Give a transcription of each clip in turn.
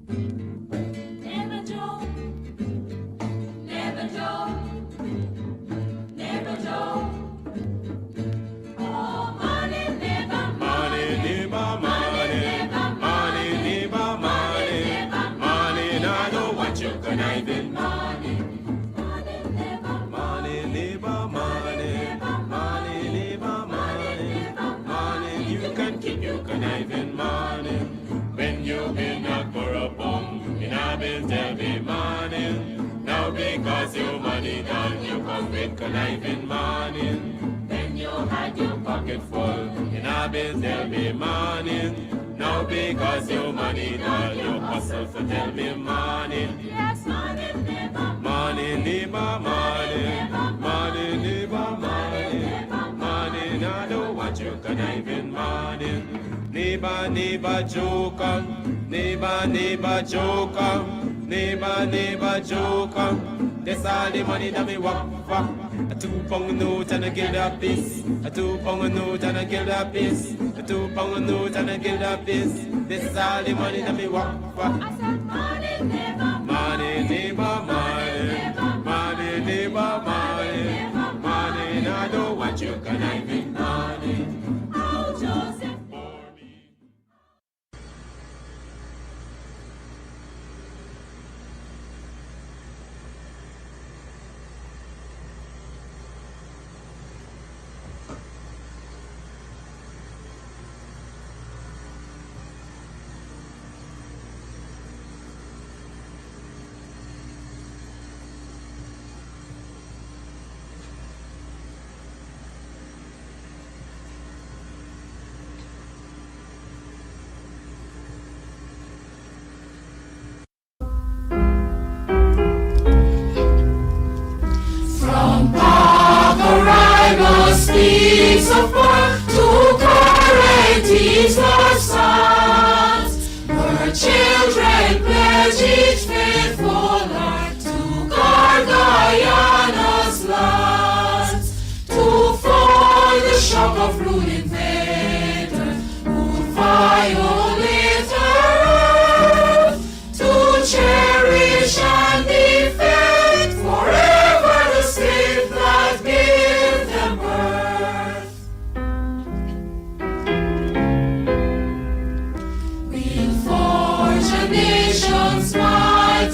Never Joe, never Joe, never Joe. Oh, money never, money never, money never, money never, money, money. I don't want you conniving, money, money never, money never, money, money never, money, money. You can keep your conniving money when you been a corrupt in a been tell me money. Now because your money done, you come with conniving money. Then you had your pocket full in a been tell me money. Now because your money done, you hustle for tell me money. Yes, money never, money never, money, money never, money, money. I don't want you conniving money. Neighbor, neighbor, joker, neighbor, neighbor, joker, neighbor, neighbor, joker. That's all the money that me walk for. A £2 note and a guilder piece. A £2 note and a guilder piece. A £2 note and a guilder piece. That's all the money that me walk for. I said money never, money never, money, money never, money, money. I don't want you conniving money. Oh, Joseph. Speaks of work to correct his lost sons. Her children pledge each faithful heart to guard Guyana's lands, to foil the shock of rude invaders who violate her earth, to cherish and defend forever the slave that gave them birth. We'll forge a nation smile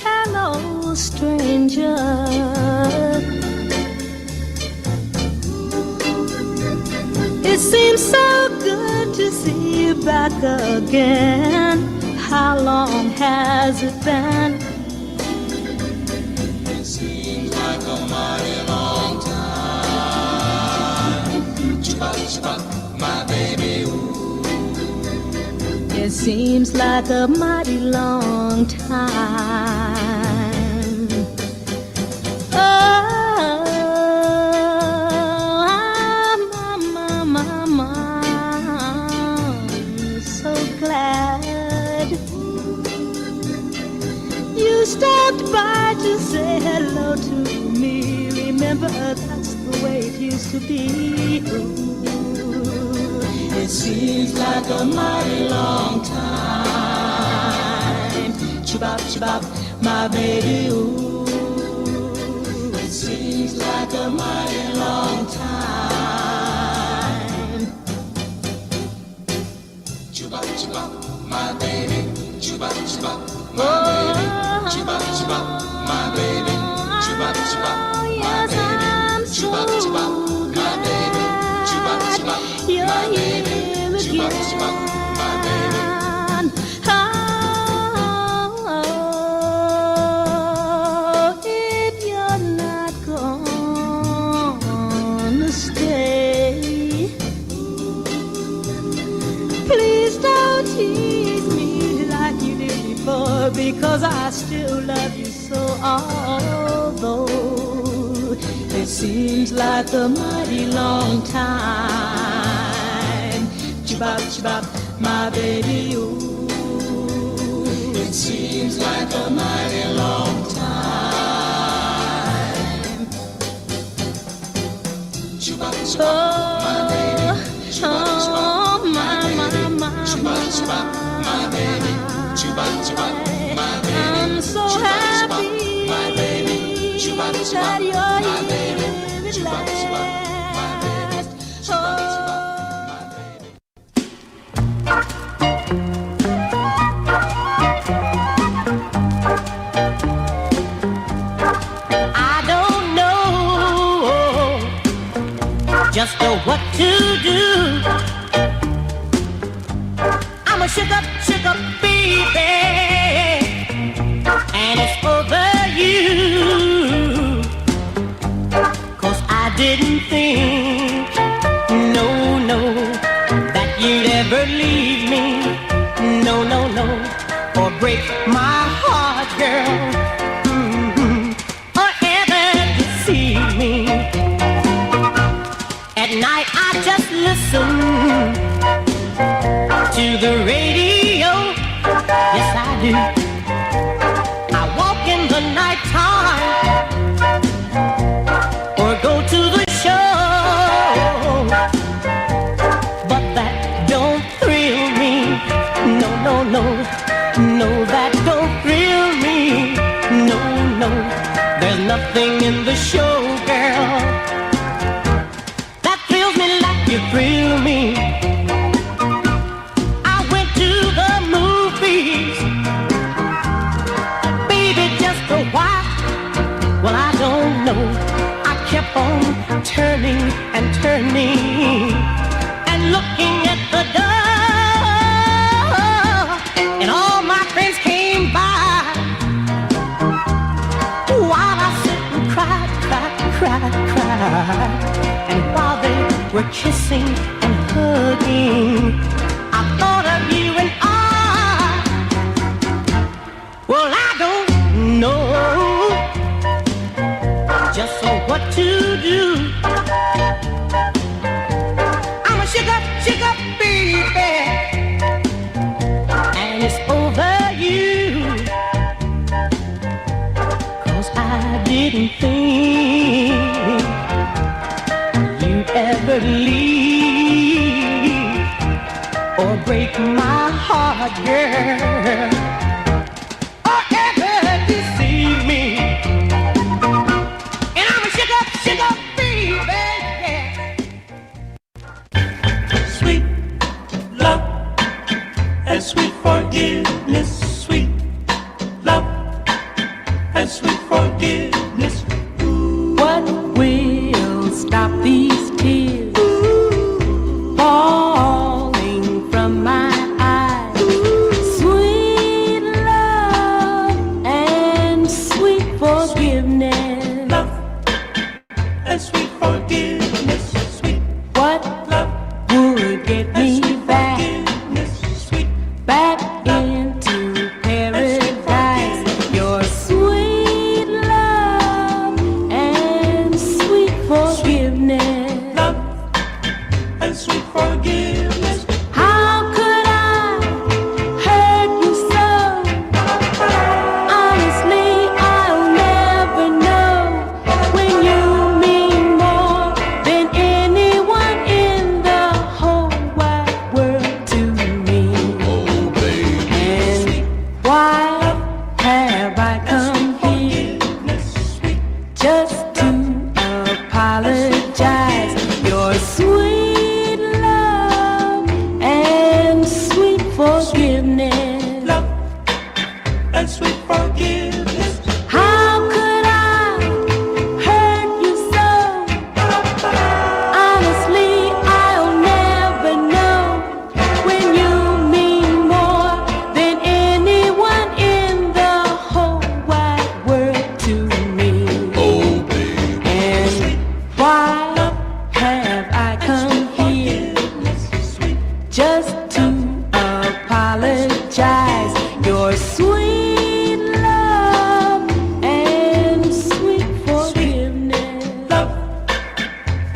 Hello, stranger. It seems so good to see you back again. How long has it been? It seems like a mighty long time. Chupa, chupa, my baby, ooh. It seems like a mighty long time. Oh, I'm so glad you stopped by to say hello. tell to me, remember that's the way it used to be. Ooh, it seems like a mighty long time. Chibop, chibop, my baby, ooh. It seems like a mighty long time. Chibop, chibop, my baby. Chibop, chibop, my baby. Chibop, chibop, my baby. Chibop, chibop, my baby. Chibop, chibop, my baby. Chibop, chibop, my baby. Chibop, chibop, my baby. Oh, if you're not gonna stay, please don't tease me like you did before, because I still love you so. Although it seems like a mighty long time. Chibop, chibop, my baby, ooh. It seems like a mighty long time. Chibop, chibop, my baby. Chibop, chibop, my baby. Chibop, chibop, my baby. Chibop, chibop, my baby. I'm so happy my baby. Chibop, that chibop, you're my here baby. at Chibop, chibop, my baby. last. Chibop, chibop, my baby. I don't know just what to do. I'm a shook up baby, and it's over you. 'Cause I didn't think, no, that you'd ever leave me. No, or break my heart, girl. Or ever deceive me. At night I just listen to the radio. Yes, I do. I walk in the nighttime or go to the show, but that don't thrill me. No, that don't thrill me. No, there's nothing in the show, girl, that thrills me like you thrill me. I went to the movies, baby, just a while. Well, I don't know. I kept on turning and looking at the door, and all my friends came by while I sit and cry. And while they were kissing and hugging, I thought of you and well, I don't know just what to do. I'm a shook up baby, and it's over you. 'Cause I didn't think you'd ever leave or break my heart, girl, or ever deceive me. And I'm a shook up baby, yeah. Sweet love and sweet forgiveness. Sweet love and sweet forgiveness. What will stop these tears falling from my eyes? Sweet just to apologize. Your sweet love and sweet forgiveness. Love and sweet forgiveness. How could I hurt you so? Honestly, I'll never know when you mean more than anyone in the whole wide world to me. Oh, baby. And why have I come here just to apologize? Your sweet love and sweet forgiveness. Love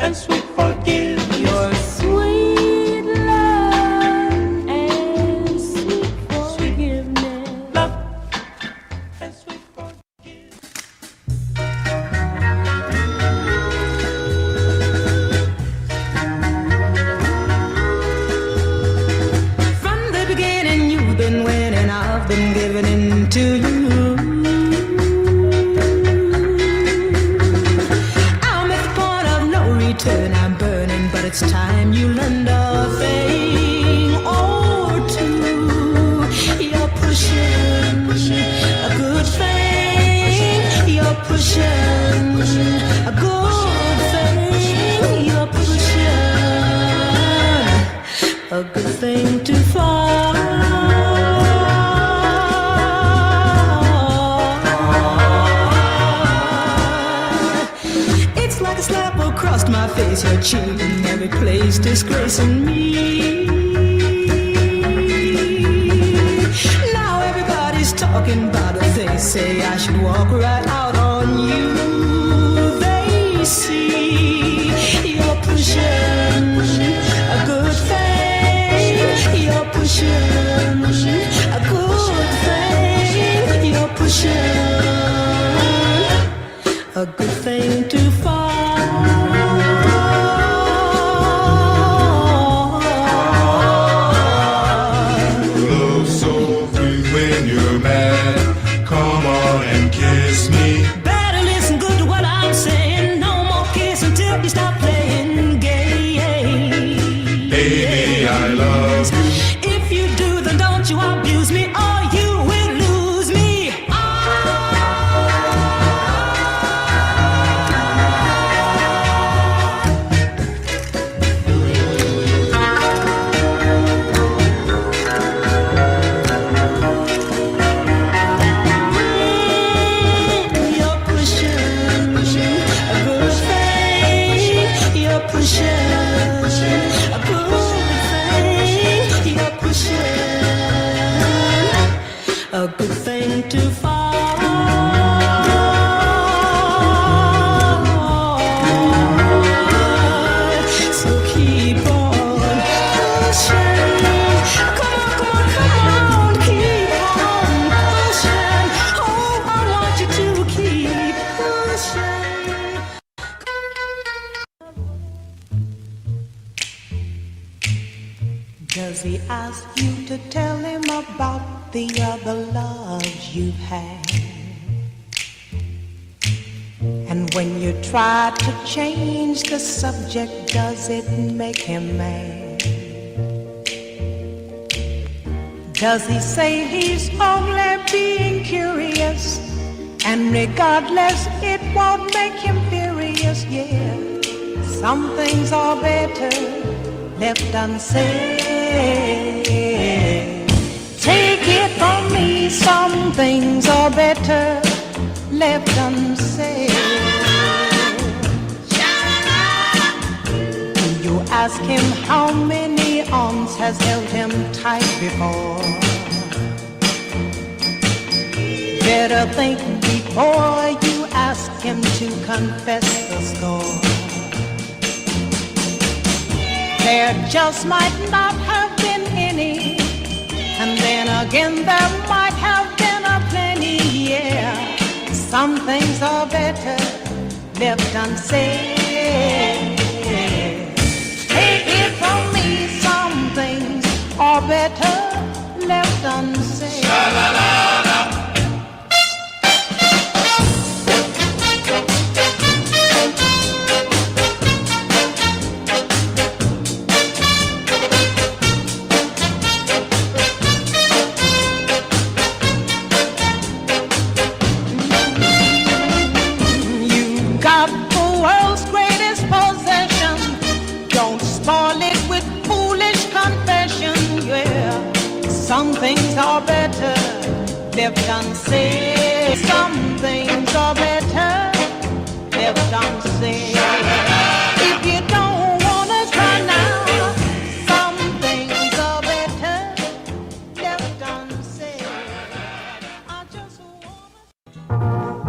and sweet forgiveness. Your sweet love and sweet forgiveness. Love and sweet forgiveness. From the beginning you've been winning, I've been giving in to you. I'm at the point of no return, I'm burning, but it's time you learned a thing or two. You're pushing a good thing. You're pushing a good thing. You're pushing a good thing too far. It's like a slap across my face. You're cheating every place, disgracing me. Now everybody's talking about it. They say I should walk right out on you. They see you're pushing a good thing. You're pushing a good thing. You're pushing a good thing too far. Love so free when you're mad. Come on and kiss me. Better listen good to what I'm saying. No more kissing till you stop playing gay. Baby, I love you. If you do, then don't you abuse me, or you will lose me. You're pushing a good thing. You're pushing a good thing. You're pushing a good thing too far. So keep on pushing. Come on, come on, come on. Keep on pushing. Oh, I want you to keep pushing. Does he ask you to tell him about the other loves you've had? And when you try to change the subject, does it make him mad? Does he say he's only being curious, and regardless it won't make him furious? Yeah, some things are better left unsaid. Take it from me, some things are better left unsaid. Do you ask him how many arms has held him tight before? Better think before you ask him to confess the score. There just might not have been any, and then again there might have been a plenty, yeah. Some things are better left unsaid. Take it from me, some things are better left unsaid. things are better left unsaid. Some things are better left unsaid. If you don't wanna try now, some things are better left unsaid. I just wanna.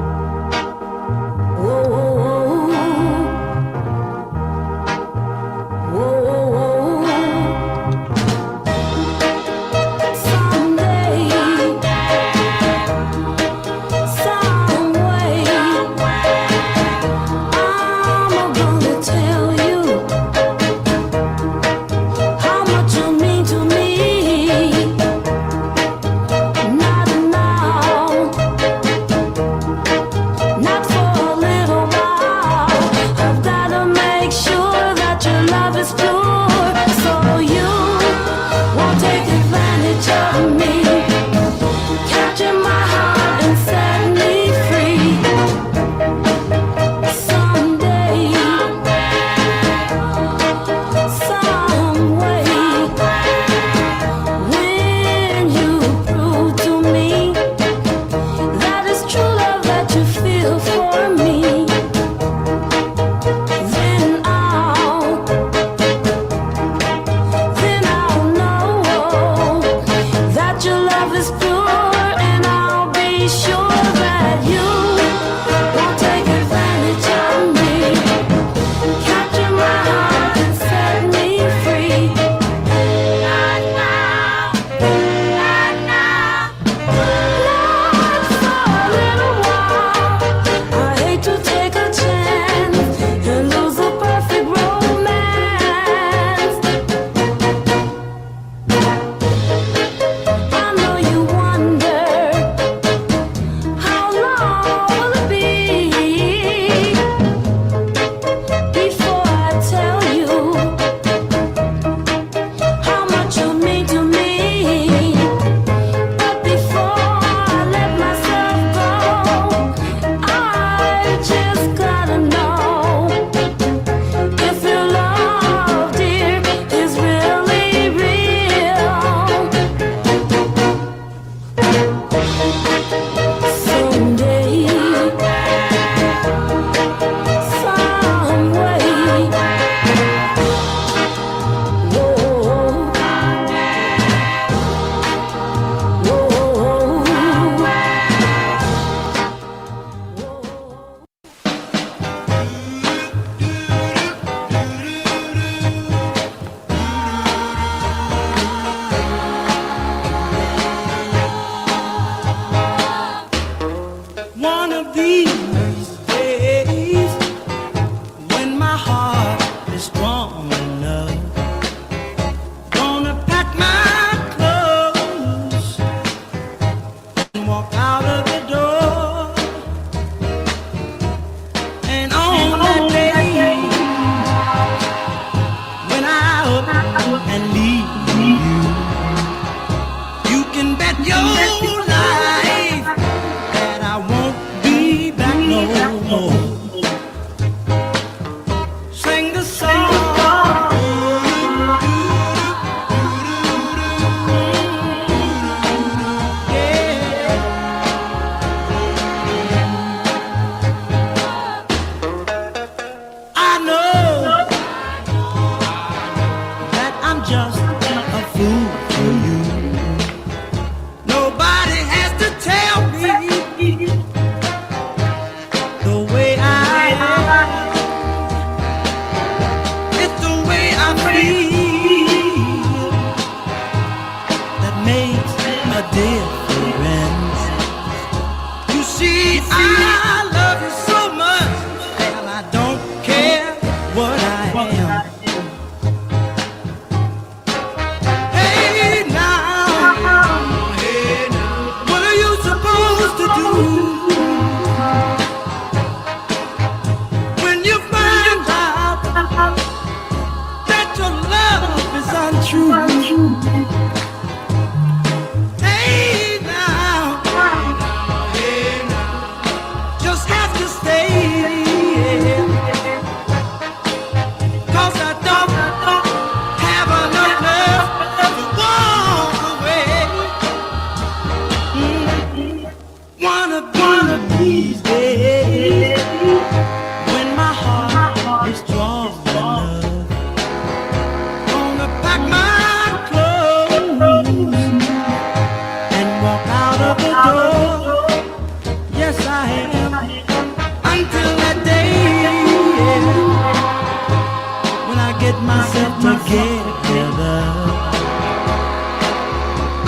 myself together.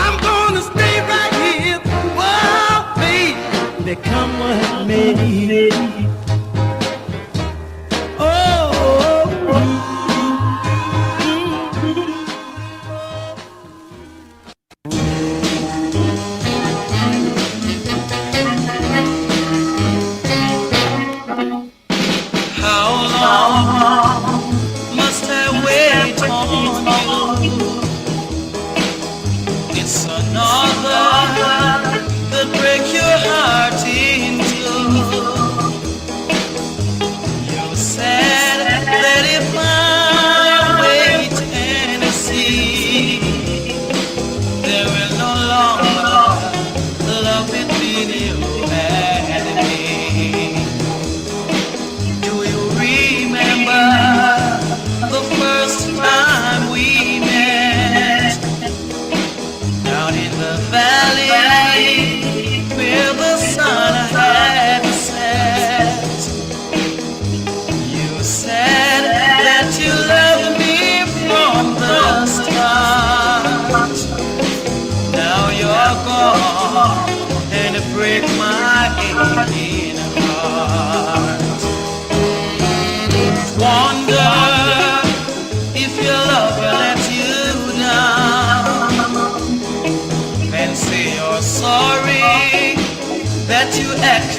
I'm gonna stay right here. Whoa, baby, become what may.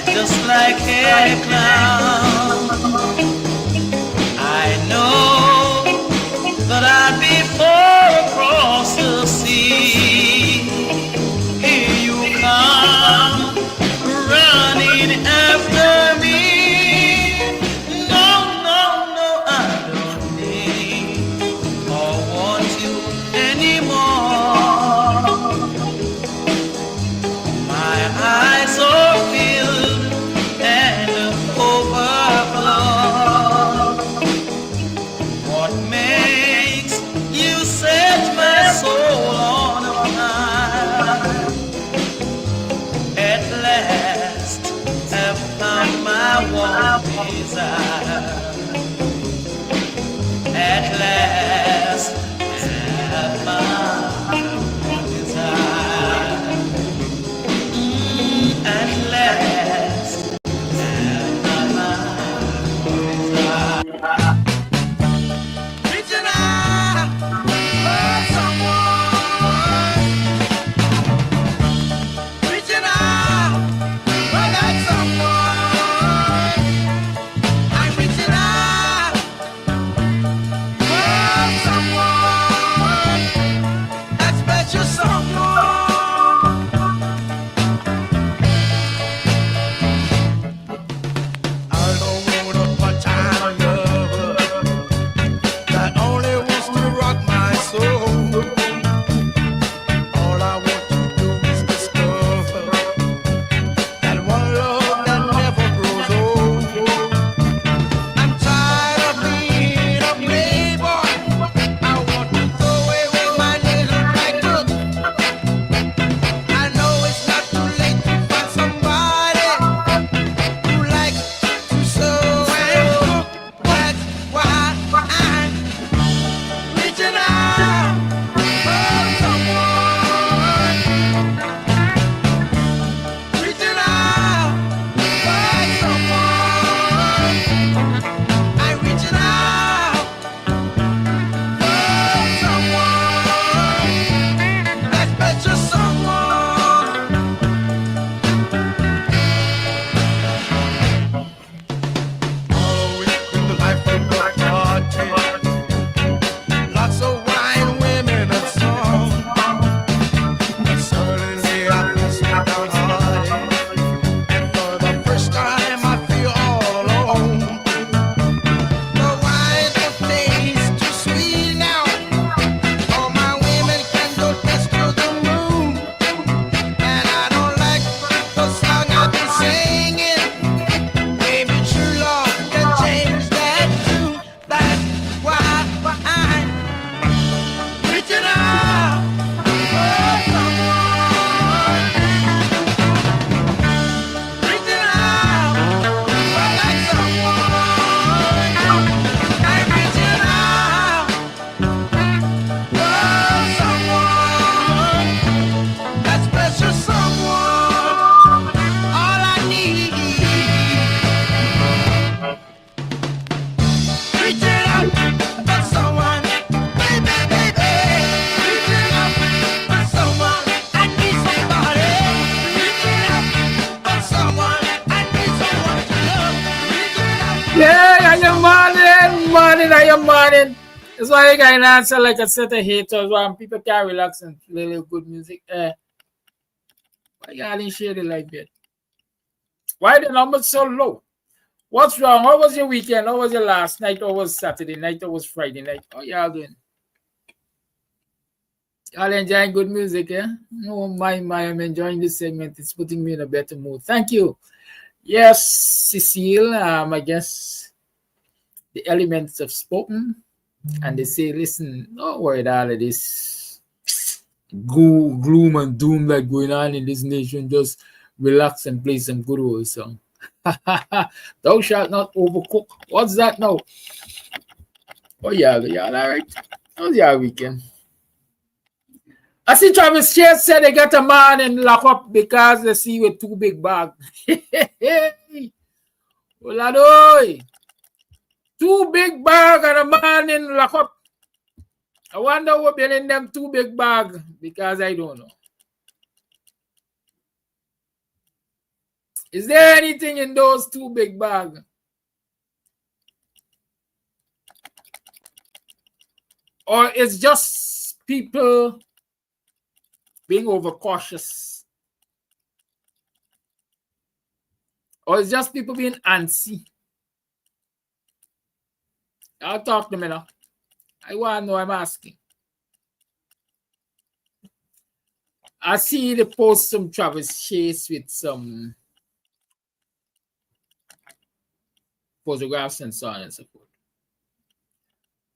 Just like a clown, I know that I'd be far across the sea. Here you come, running after me. No, no, no, I don't need or want you anymore. My eyes are filled and overflow. What makes you set my soul on fire? At last I've found my one desire. At last I've found my one desire. At last reaching out for someone, reaching out for that someone. I'm reaching out. Yeah, I am morning. That's why you can answer like a set of haters when people can relax and play a little good music. Why you didn't share it like that? Why the numbers so low? What's wrong? How was your weekend? How was your last night? How was Saturday night? How was Friday night? How y'all doing? Y'all enjoying good music, yeah? No, I'm enjoying this segment. It's putting me in a better mood. Thank you. Yes, Cecile, I guess the elements have spoken and they say, listen, don't worry about all of this gloom and doom that going on in this nation. Just relax and play some good old song. Thou shalt not overcook. What's that now? Oh, yeah, all right. How's your weekend? I see Travis Chase said they got a man in lock up because they see with two big bags. Oladoy. Two big bag and a man in lock up. I wonder what been in them two big bag because I don't know. Is there anything in those two big bag? Or it's just people being overcautious? Or it's just people being antsy? I'll talk to me now. I want to know, I'm asking. I see the post some Travis Chase with some photographs and so on and so forth.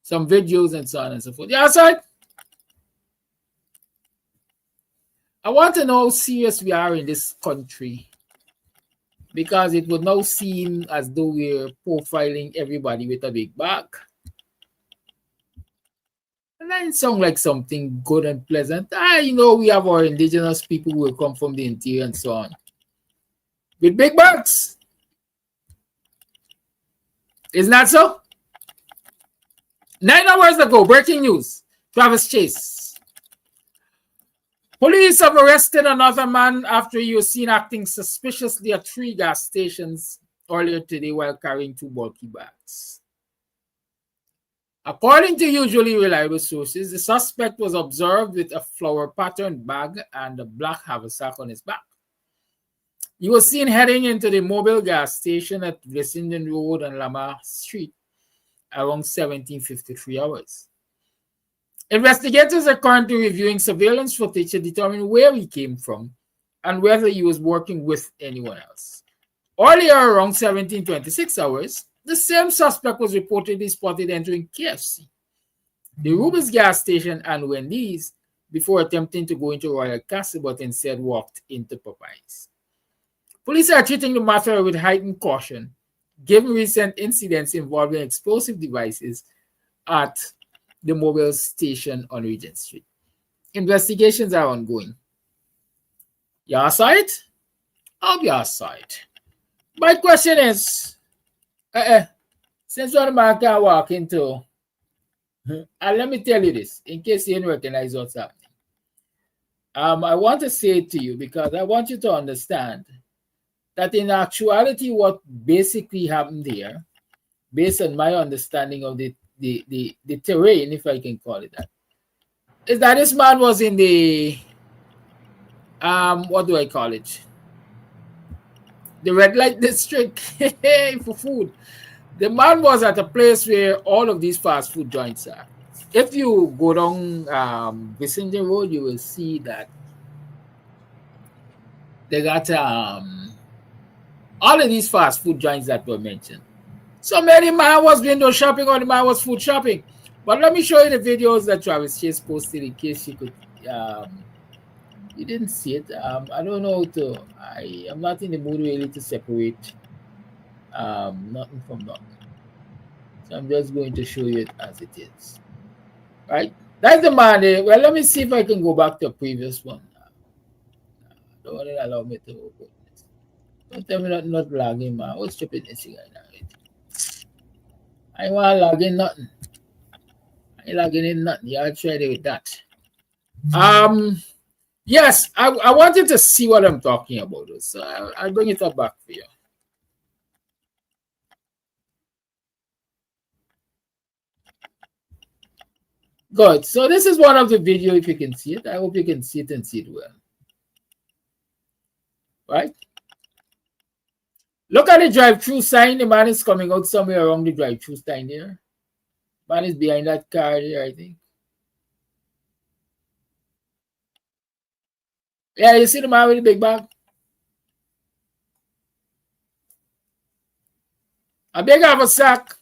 Some videos and so on and so forth. Yeah, outside. I want to know how serious we are in this country because it would now seem as though we're profiling everybody with a big bag. And that sounds like something good and pleasant. We have our indigenous people who will come from the interior and so on. With big bags. Isn't that so? 9 hours ago, breaking news. Travis Chase. Police have arrested another man after he was seen acting suspiciously at 3 gas stations earlier today while carrying 2 bulky bags. According to usually reliable sources, the suspect was observed with a flower-patterned bag and a black haversack on his back. He was seen heading into the mobile gas station at Glissenden Road and Lamar Street around 17:53 hours. Investigators are currently reviewing surveillance footage to determine where he came from and whether he was working with anyone else. Earlier, around 17:26 hours, the same suspect was reportedly spotted entering KFC, the Rubens gas station, and Wendy's before attempting to go into Royal Castle, but instead walked into Popeyes. Police are treating the matter with heightened caution, given recent incidents involving explosive devices at the mobile station on Regent Street. Investigations are ongoing. Your side? I'll be outside. My question is, since one man can walk into, and let me tell you this, in case you didn't recognize what's happening. I want to say it to you because I want you to understand that in actuality, what basically happened here, based on my understanding of the terrain, if I can call it that, is that this man was in the, what do I call it? The red light district for food. The man was at a place where all of these fast food joints are. If you go down Vicente Road, you will see that they got all of these fast food joints that were mentioned. So many man was window shopping or the man was food shopping. But let me show you the videos that Travis Chase posted in case you could you didn't see it. I don't know how to I'm not in the mood really to separate nothing from nothing. So I'm just going to show you it as it is. Right? That's the man there. Well, let me see if I can go back to the previous one. Don't want to allow me to open this. Don't tell me not logging, man. What's stupidness you got now? I ain't want to log in nothing. I ain't logging in nothing. Y'all try it with that. Yes, I wanted to see what I'm talking about. So I'll bring it up back for you. Good. So this is one of the video, if you can see it. I hope you can see it and see it well. Right? Look at the drive-through sign. The man is coming out somewhere around the drive-through sign there. Man is behind that car there, I think. Yeah, you see the man with the big bag? A big haversack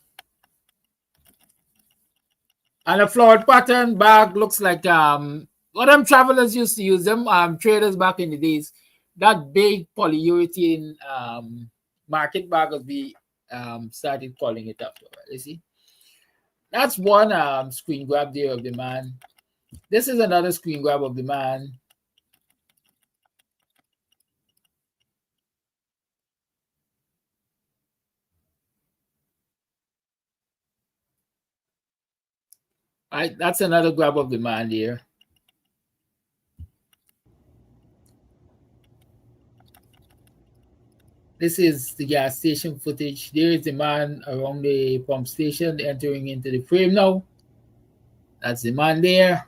and a flowered pattern bag. Looks like what them travelers used to use, them traders back in the days. That big polyurethane market bag as we started calling it after. You see, that's one screen grab there of the man. This is another screen grab of the man. Right, that's another grab of the man there. This is the gas station footage. There is the man around the pump station entering into the frame now. That's the man there.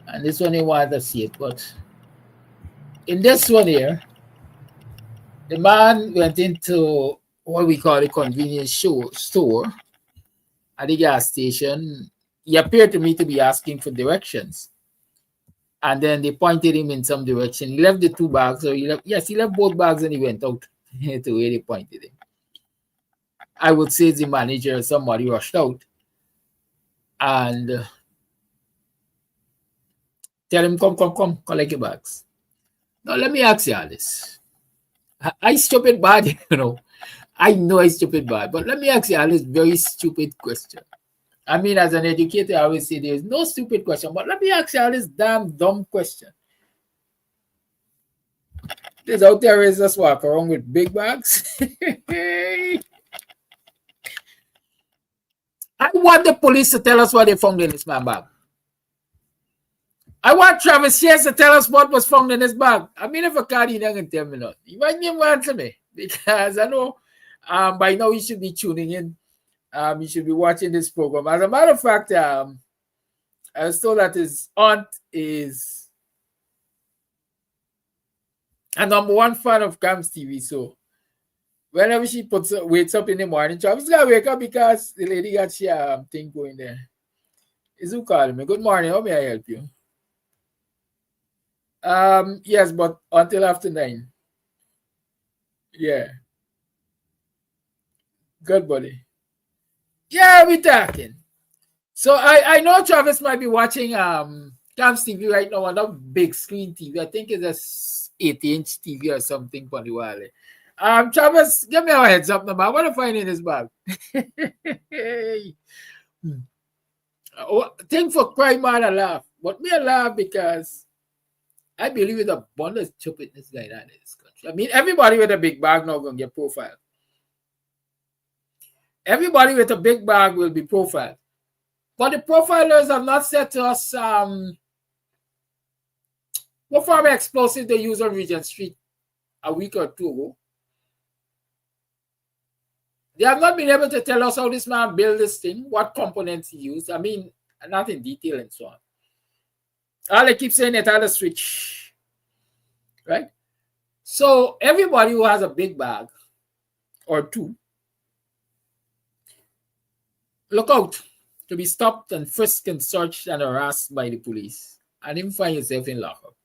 And this one, you want to see it, but in this one here, the man went into what we call a convenience store at the gas station. He appeared to me to be asking for directions. And then they pointed him in some direction. He left the two bags. So he left both bags and he went out to where they pointed him. I would say the manager or somebody rushed out and tell him, come, collect your bags. Now, let me ask you all this. I stupid bad, you know. I know I stupid bad, but let me ask you all this very stupid question. I mean, as an educator, I always say there's no stupid question, but let me ask you all this damn dumb question. There's out there is just walk around with big bags. I want the police to tell us what they found in this man's bag. I want Travis Shears to tell us what was found in his bag. I mean, if a car, he doesn't tell me not. You might even answer me because I know by now you should be tuning in. You should be watching this program. As a matter of fact, I was told that his aunt is a #1 fan of Cam's TV. So whenever she wakes up in the morning, Travis got to wake up because the lady got she thing going there. Is who calling me? Good morning. How may I help you? Yes, but until after 9. Yeah. Good, buddy. Yeah, we're talking. So I know Travis might be watching Cam's TV right now on a big screen TV. I think it's a 80-inch TV or something for the while. Travis, give me a heads up number. I want to find in this bag. Think for crying man, I laugh. But me I laugh because I believe it's a bunch of stupidness like that in this country. I mean, everybody with a big bag now going to get profiled. Everybody with a big bag will be profiled. But the profilers have not said to us what form of explosive they use on Regent Street a week or two ago. They have not been able to tell us how this man built this thing, what components he used. I mean, not in detail and so on. All they keep saying it had a switch, right? So everybody who has a big bag or two, look out to be stopped and frisked and searched and harassed by the police and even find yourself in lockup,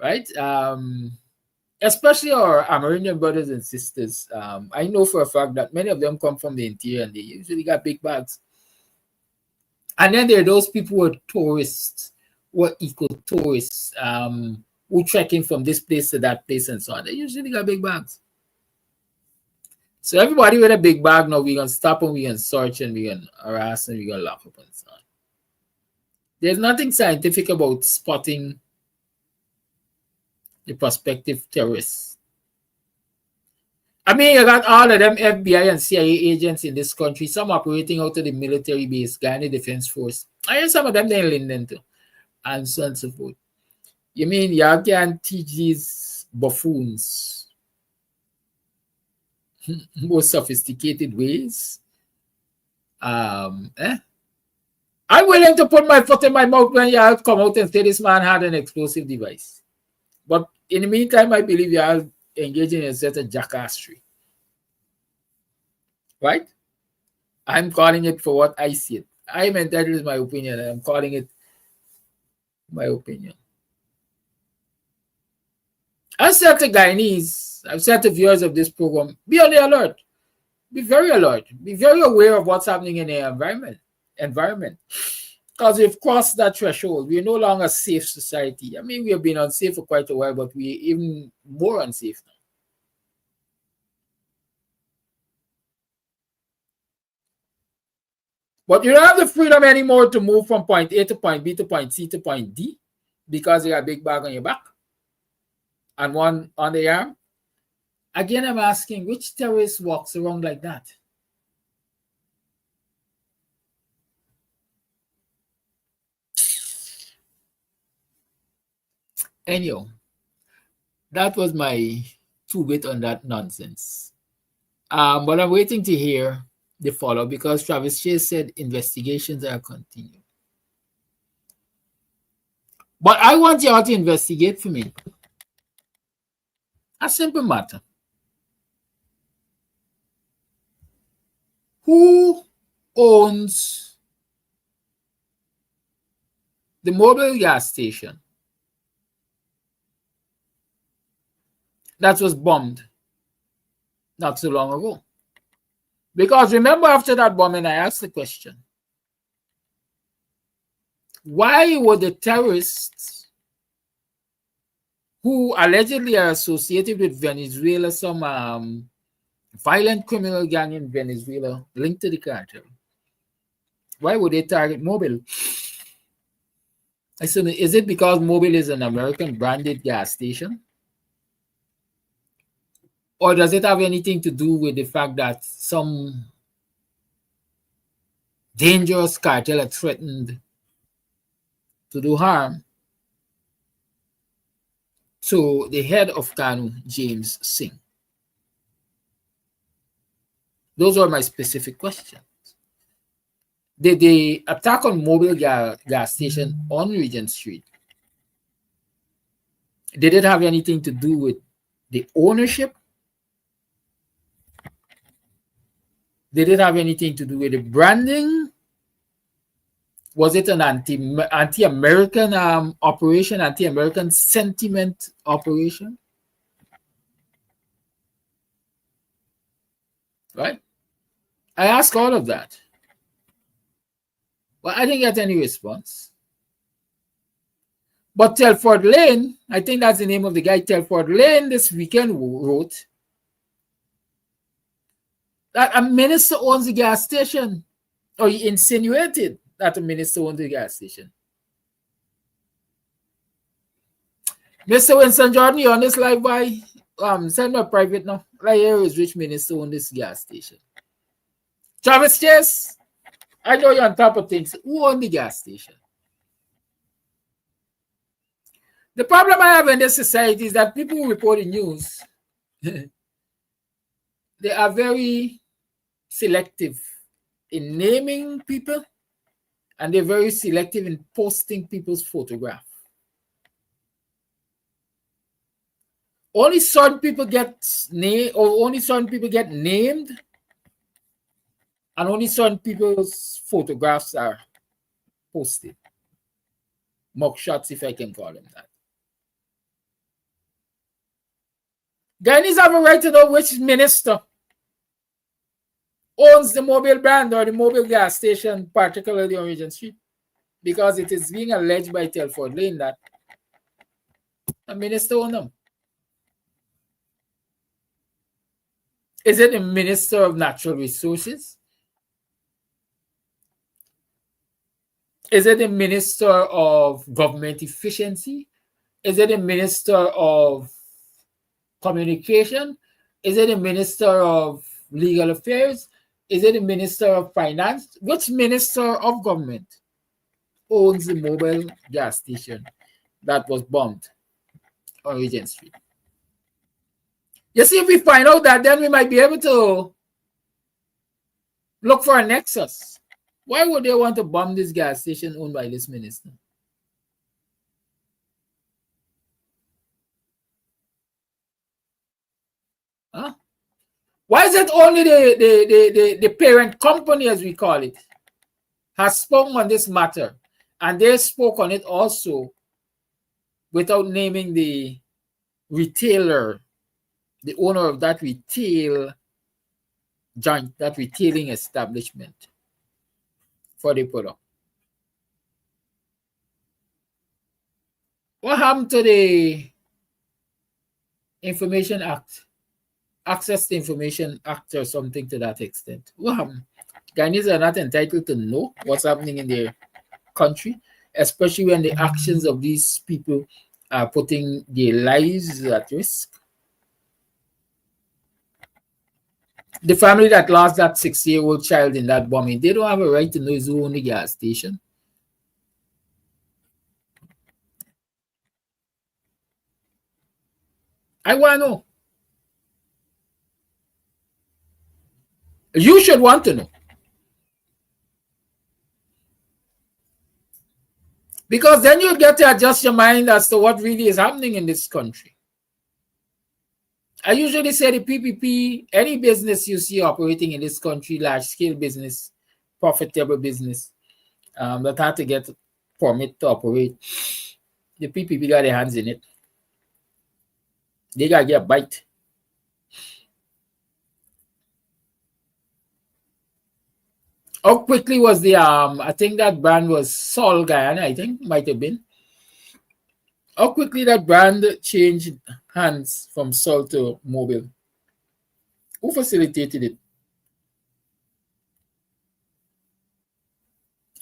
right? Especially our Amerindian brothers and sisters. I know for a fact that many of them come from the interior and they usually got big bags. And then there are those people who are tourists, who are eco-tourists, who trekking from this place to that place and so on. They usually got big bags. So everybody with a big bag now, we're going to stop and we're going to search and we're going to harass and we're going to lock up and so on. There's nothing scientific about spotting the prospective terrorists. I mean, you got all of them FBI and CIA agents in this country, some operating out of the military base, Guyana Defense Force. I hear some of them in Linden too, and so on and so forth. You mean you can't teach these buffoons more sophisticated ways. I'm willing to put my foot in my mouth when you come out and say this man had an explosive device. But in the meantime, I believe you are engaging in a set of jackassery. Right? I'm calling it for what I see it. I'm entitled to my opinion, and I'm calling it my opinion. I said to Guyanese, I've said to viewers of this program, be on the alert. Be very alert. Be very aware of what's happening in the environment. Because we've crossed that threshold. We're no longer a safe society. I mean, we have been unsafe for quite a while, but we're even more unsafe now. But you don't have the freedom anymore to move from point A to point B to point C to point D because you got a big bag on your back and one on the arm. Again, I'm asking, which terrorist walks around like that? Anyhow, that was my 2-bit on that nonsense. But I'm waiting to hear the follow because Travis Chase said investigations are continuing. But I want you all to investigate for me. A simple matter. Who owns the mobile gas station that was bombed not so long ago? Because remember, after that bombing, I asked the question, why were the terrorists who allegedly are associated with Venezuela, some violent criminal gang in Venezuela linked to the cartel, why would they target Mobil? I said, is it because Mobil is an American branded gas station? Or does it have anything to do with the fact that some dangerous cartel had threatened to do harm to the head of KANU, James Singh? Those are my specific questions. Did the attack on Mobil gas station on Regent Street, did it have anything to do with the ownership? Did it have anything to do with the branding? Was it an anti-American operation, anti-American sentiment operation? Right? I ask all of that. But I didn't get any response. But Telford Lane, I think that's the name of the guy, Telford Lane, this weekend wrote that a minister owns the gas station, or he insinuated that a minister owns the gas station. Mr. Winston Jordan, you on this live by send me a private now. Like, here is which minister owns this gas station. Travis Chase, I know you're on top of things. Who owns the gas station? The problem I have in this society is that people who report the news, they are very selective in naming people, and they're very selective in posting people's photograph. Only certain people get named, or only certain people get named, and only certain people's photographs are posted. Mugshots, if I can call them that. Guyanese have a right to know which minister owns the Mobil brand or the Mobil gas station, particularly on Regent Street, because it is being alleged by Telford Lane that a minister owns them. Is it the Minister of Natural Resources? Is it the Minister of Government Efficiency? Is it the Minister of Communication? Is it the Minister of Legal Affairs? Is it the Minister of Finance? Which Minister of Government owns the Mobil gas station that was bombed on Regent Street? You see, if we find out that, then we might be able to look for a nexus. Why would they want to bomb this gas station owned by this minister? Huh? Why is it only the parent company, as we call it, has spoken on this matter, and they spoke on it also without naming the retailer, the owner of that retail joint, that retailing establishment for the product? What happened to the Information Act? Access to Information Act or something to that extent. What happened? Guyanese are not entitled to know what's happening in their country, especially when the actions of these people are putting their lives at risk. The family that lost that 6-year-old child in that bombing, they don't have a right to know who owned the gas station. I want to know. You should want to know. Because then you get to adjust your mind as to what really is happening in this country. I usually say the PPP, any business you see operating in this country, large-scale business, profitable business, that had to get permit to operate, the PPP got their hands in it. They got to get a bite. How quickly was the, I think that brand was Sol Guyana, I think, might have been. How quickly that brand changed hands from Sol to Mobile? Who facilitated it?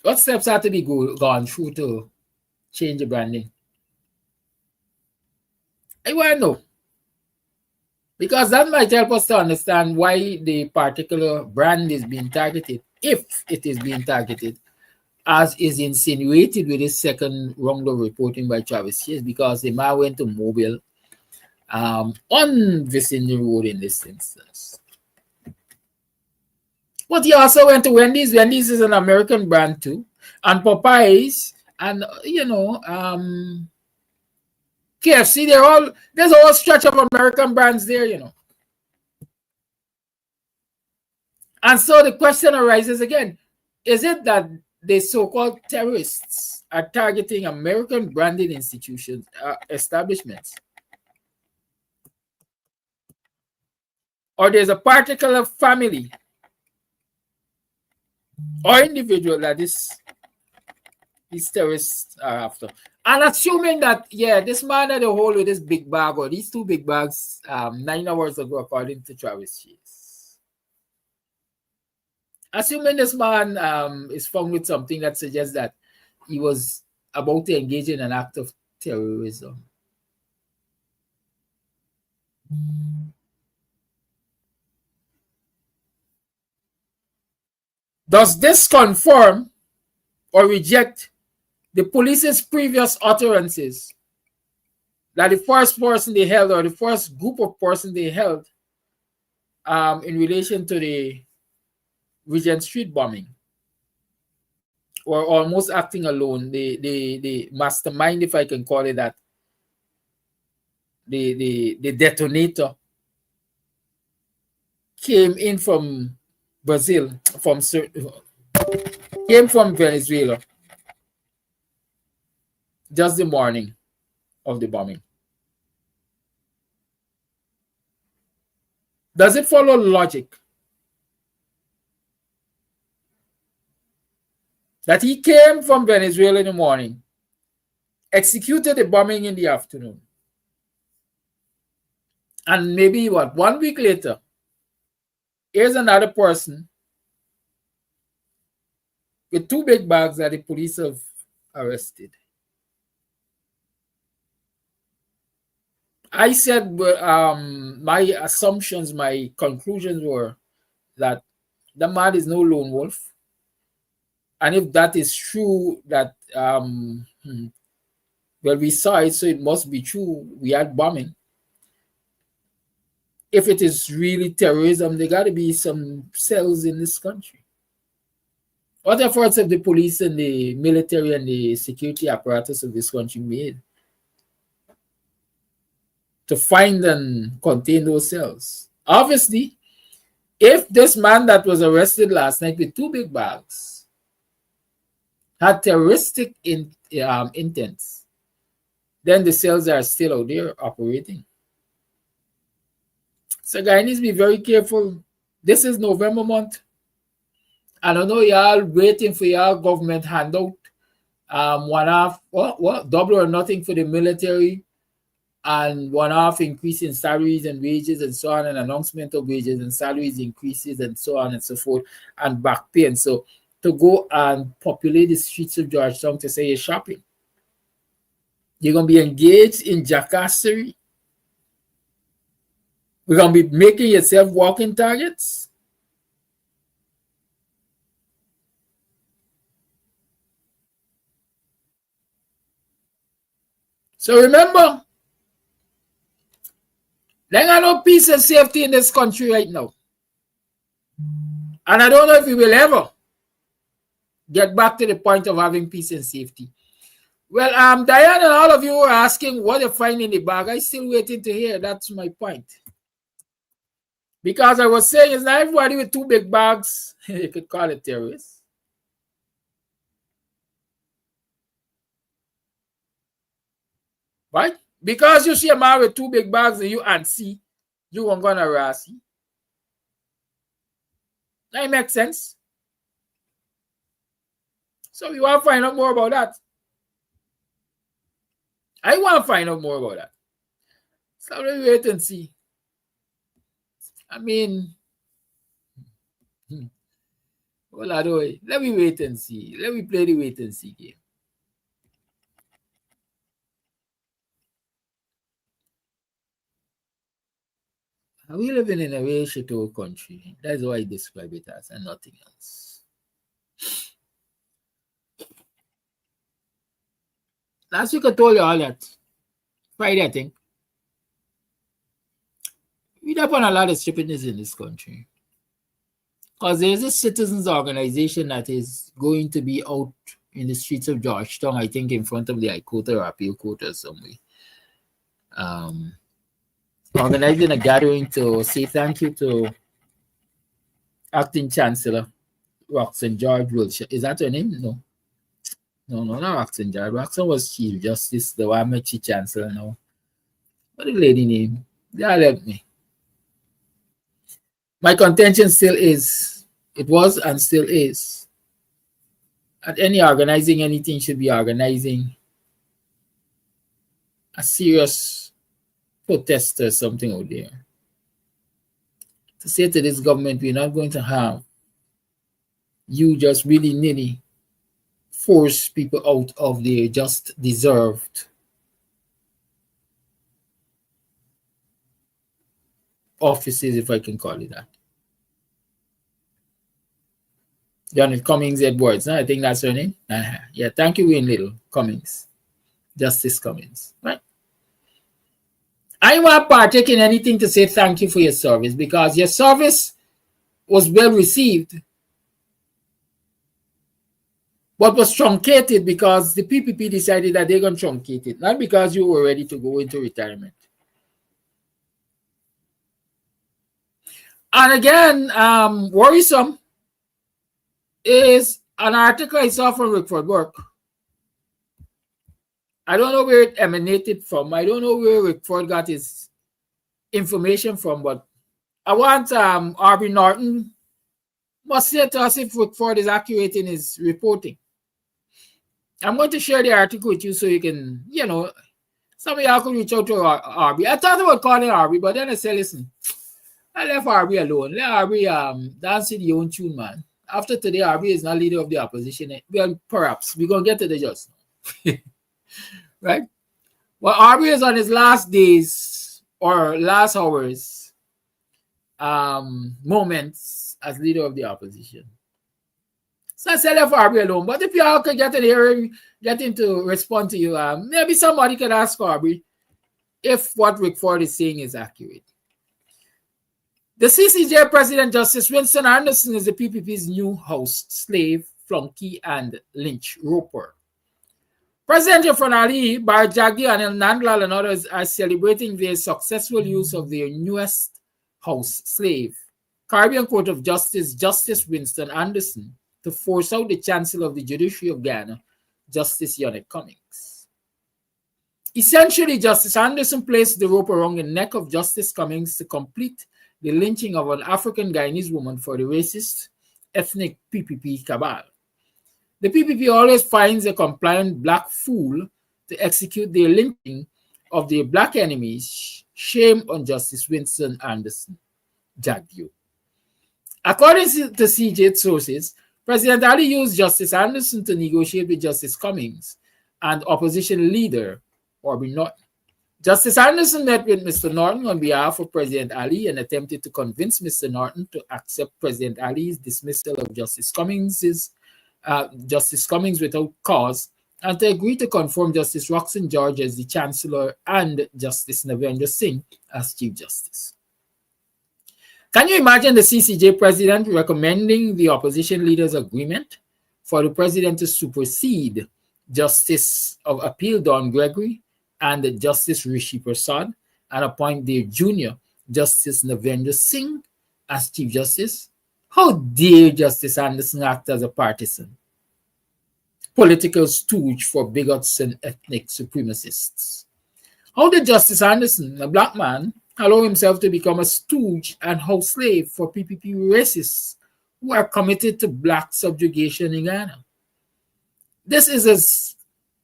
What steps had to be gone through to change the branding? I want to know. Because that might help us to understand why the particular brand is being targeted, if it is being targeted, as is insinuated with this second round of reporting by Travis Chase, because the man went to Mobile on Vicinity Road in this instance. But he also went to Wendy's. Wendy's is an American brand too. And Popeyes and, KFC, there's a whole stretch of American brands there, And so the question arises again, is it that the so-called terrorists are targeting American branded institutions, establishments? Or there's a particular family or individual that these terrorists are after? And assuming that, this man had a hole with this big bag, or these two big bags 9 hours ago, according to Travis Chase. Assuming this man is found with something that suggests that he was about to engage in an act of terrorism. Does this confirm or reject the police's previous utterances that the first person they held, or the first group of persons they held in relation to the Regent Street bombing, or almost acting alone, the mastermind, if I can call it that, the detonator, came in from Brazil, came from Venezuela, just the morning of the bombing? Does it follow logic that he came from Venezuela in the morning, executed the bombing in the afternoon, and maybe 1 week later, here's another person with 2 big bags that the police have arrested? I said my assumptions, my conclusions were that the man is no lone wolf. And if that is true, that, we saw it, so it must be true. We had bombing. if it is really terrorism, there got to be some cells in this country. What efforts have the police and the military and the security apparatus of this country made to find and contain those cells? Obviously, if this man that was arrested last night with 2 big bags had terroristic intents, then the cells are still out there operating. So Guyanese, be very careful. This is November month. I don't know y'all waiting for y'all government handout. One half, what double or nothing for the military, and one half increase in salaries and wages and so on, and announcement of wages and salaries increases and so on and so forth, and back pay. And so to go and populate the streets of Georgetown to say you're shopping. You're going to be engaged in jackassery. We're going to be making yourself walking targets. So remember, there are no peace and safety in this country right now. And I don't know if we will ever get back to the point of having peace and safety. Well, Diane and all of you are asking what you find in the bag. I'm still waiting to hear. That's my point. Because I was saying, it's not everybody with 2 big bags, you could call it terrorists. Right? Because you see a man with 2 big bags and you see, you won't gonna harass him. That makes sense. So we want to find out more about that. I want to find out more about that. So let me wait and see. I mean, well, I don't. Let me wait and see. Let me play the wait and see game. We living in a very shithole country. That's why I describe it as, and nothing else. Last week I told you all that. Friday, I think. We don't have a lot of stupidness in this country. Because there's a citizens organization that is going to be out in the streets of Georgetown, I think in front of the High Court or Appeal Court or somewhere. Organizing a gathering to say thank you to Acting Chancellor Roxanne George Wilshire. Is that her name? No. No, not Roxanne George. Roxanne was Chief Justice, the one Chief Chancellor now. What the lady name? That helped me. My contention still is, it was and still is, at any organizing anything should be organizing a serious protest or something out there. To say to this government, we're not going to have you just willy-nilly force people out of their just deserved offices, if I can call it that. Janet Cummings Edwards, I think that's her name. Yeah, thank you, Wayne Little Cummings. Justice Cummings, right? I want to partake in anything to say thank you for your service, because your service was well received, but was truncated because the PPP decided that they're going to truncate it, not because you were ready to go into retirement. And again, worrisome is an article I saw from Rickford Work. I don't know where it emanated from. I don't know where Rickford got his information from, but I want Aubrey Norton must say to us if Rickford is accurate in his reporting. I'm going to share the article with you so you can, some of y'all could reach out to Aubrey. I thought about calling Aubrey, but then I said, listen, I left Aubrey alone. Let Aubrey dance with your own tune, man. After today, Aubrey is not leader of the opposition. Well, perhaps. We're going to get to the just now. Right? Well, Aubrey is on his last days or last hours, moments as leader of the opposition. So I said left Aubrey alone. But if y'all could get in here, get him to respond to you, maybe somebody could ask Aubrey if what Rickford is saying is accurate. The CCJ President Justice Winston Anderson is the PPP's new house slave, flunky, and lynch roper. President Irfan Ali, Bar Jaggi, and Nandlal and others are celebrating their successful use of their newest house slave, Caribbean Court of Justice Justice Winston Anderson, to force out the Chancellor of the Judiciary of Ghana, Justice Yonette Cummings. Essentially, Justice Anderson placed the rope around the neck of Justice Cummings to complete the lynching of an African Guyanese woman for the racist ethnic PPP cabal. The PPP always finds a compliant black fool to execute their lynching of their black enemies. Shame on Justice Winston Anderson. Jagyu. According to CJ sources, President Ali used Justice Anderson to negotiate with Justice Cummings and opposition leader Orby Norton. Justice Anderson met with Mr. Norton on behalf of President Ali and attempted to convince Mr. Norton to accept President Ali's dismissal of Justice Cummings without cause, and to agree to confirm Justice Roxanne George as the Chancellor and Justice Navendra Singh as Chief Justice. Can you imagine the CCJ President recommending the opposition leader's agreement for the President to supersede Justice of Appeal Don Gregory and Justice Rishi Prasad and appoint their junior Justice Navendra Singh as Chief Justice? How dare Justice Anderson act as a partisan, political stooge for bigots and ethnic supremacists? How did Justice Anderson, a black man, allow himself to become a stooge and house slave for PPP racists who are committed to black subjugation in Ghana? This is as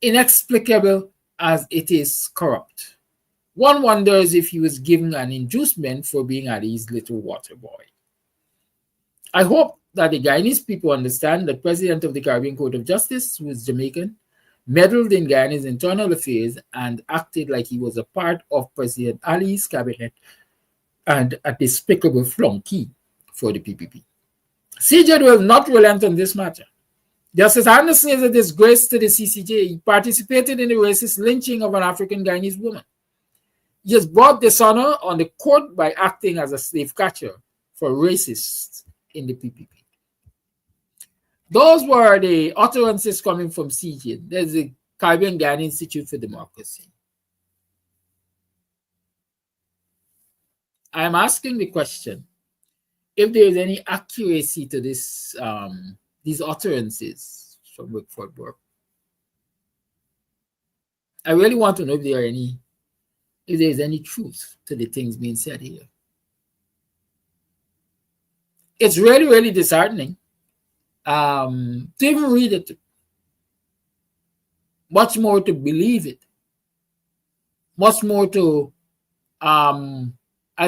inexplicable as it is corrupt. One wonders if he was given an inducement for being Ali's little water boy. I hope that the Guyanese people understand that President of the Caribbean Court of Justice, who is Jamaican, meddled in Guyana's internal affairs and acted like he was a part of President Ali's cabinet and a despicable flunky for the PPP. CJ will not relent on this matter. Justice Anderson is a disgrace to the CCJ. He participated in the racist lynching of an African Guyanese woman. He has brought dishonor on the court by acting as a slave catcher for racists in the PPP. Those were the utterances coming from CJ. There's the Caribbean Ghana Institute for Democracy. I am asking the question, if there is any accuracy to this, these utterances from Wickford Burke. I really want to know if there is any truth to the things being said here. It's really, really disheartening to even read it, much more to believe it, much more to, I'd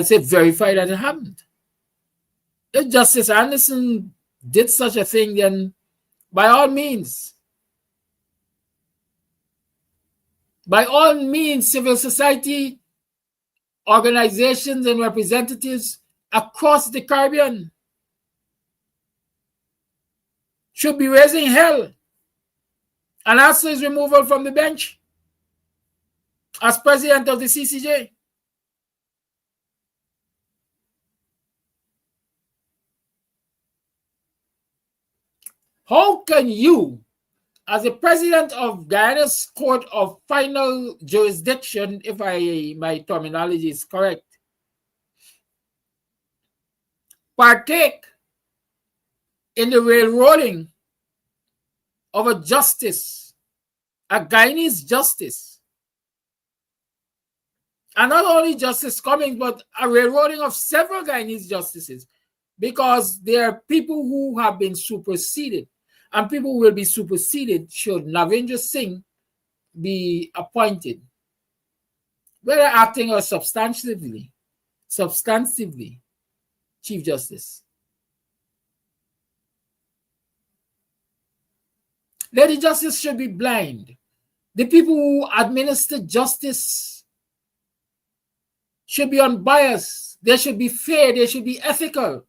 say, verify that it happened. If Justice Anderson did such a thing, then by all means, civil society organizations and representatives across the Caribbean should be raising hell and ask for his removal from the bench as president of the CCJ. How can you, as a president of Guyana's Court of Final Jurisdiction, if my terminology is correct, partake in the railroading of a justice, a Guyanese justice, and not only Justice Cummings, but a railroading of several Guyanese justices, because there are people who have been superseded, and people who will be superseded should Navendra Singh be appointed, whether acting or substantively, Chief Justice. Lady Justice should be blind. The people who administer justice should be unbiased. They should be fair. They should be ethical.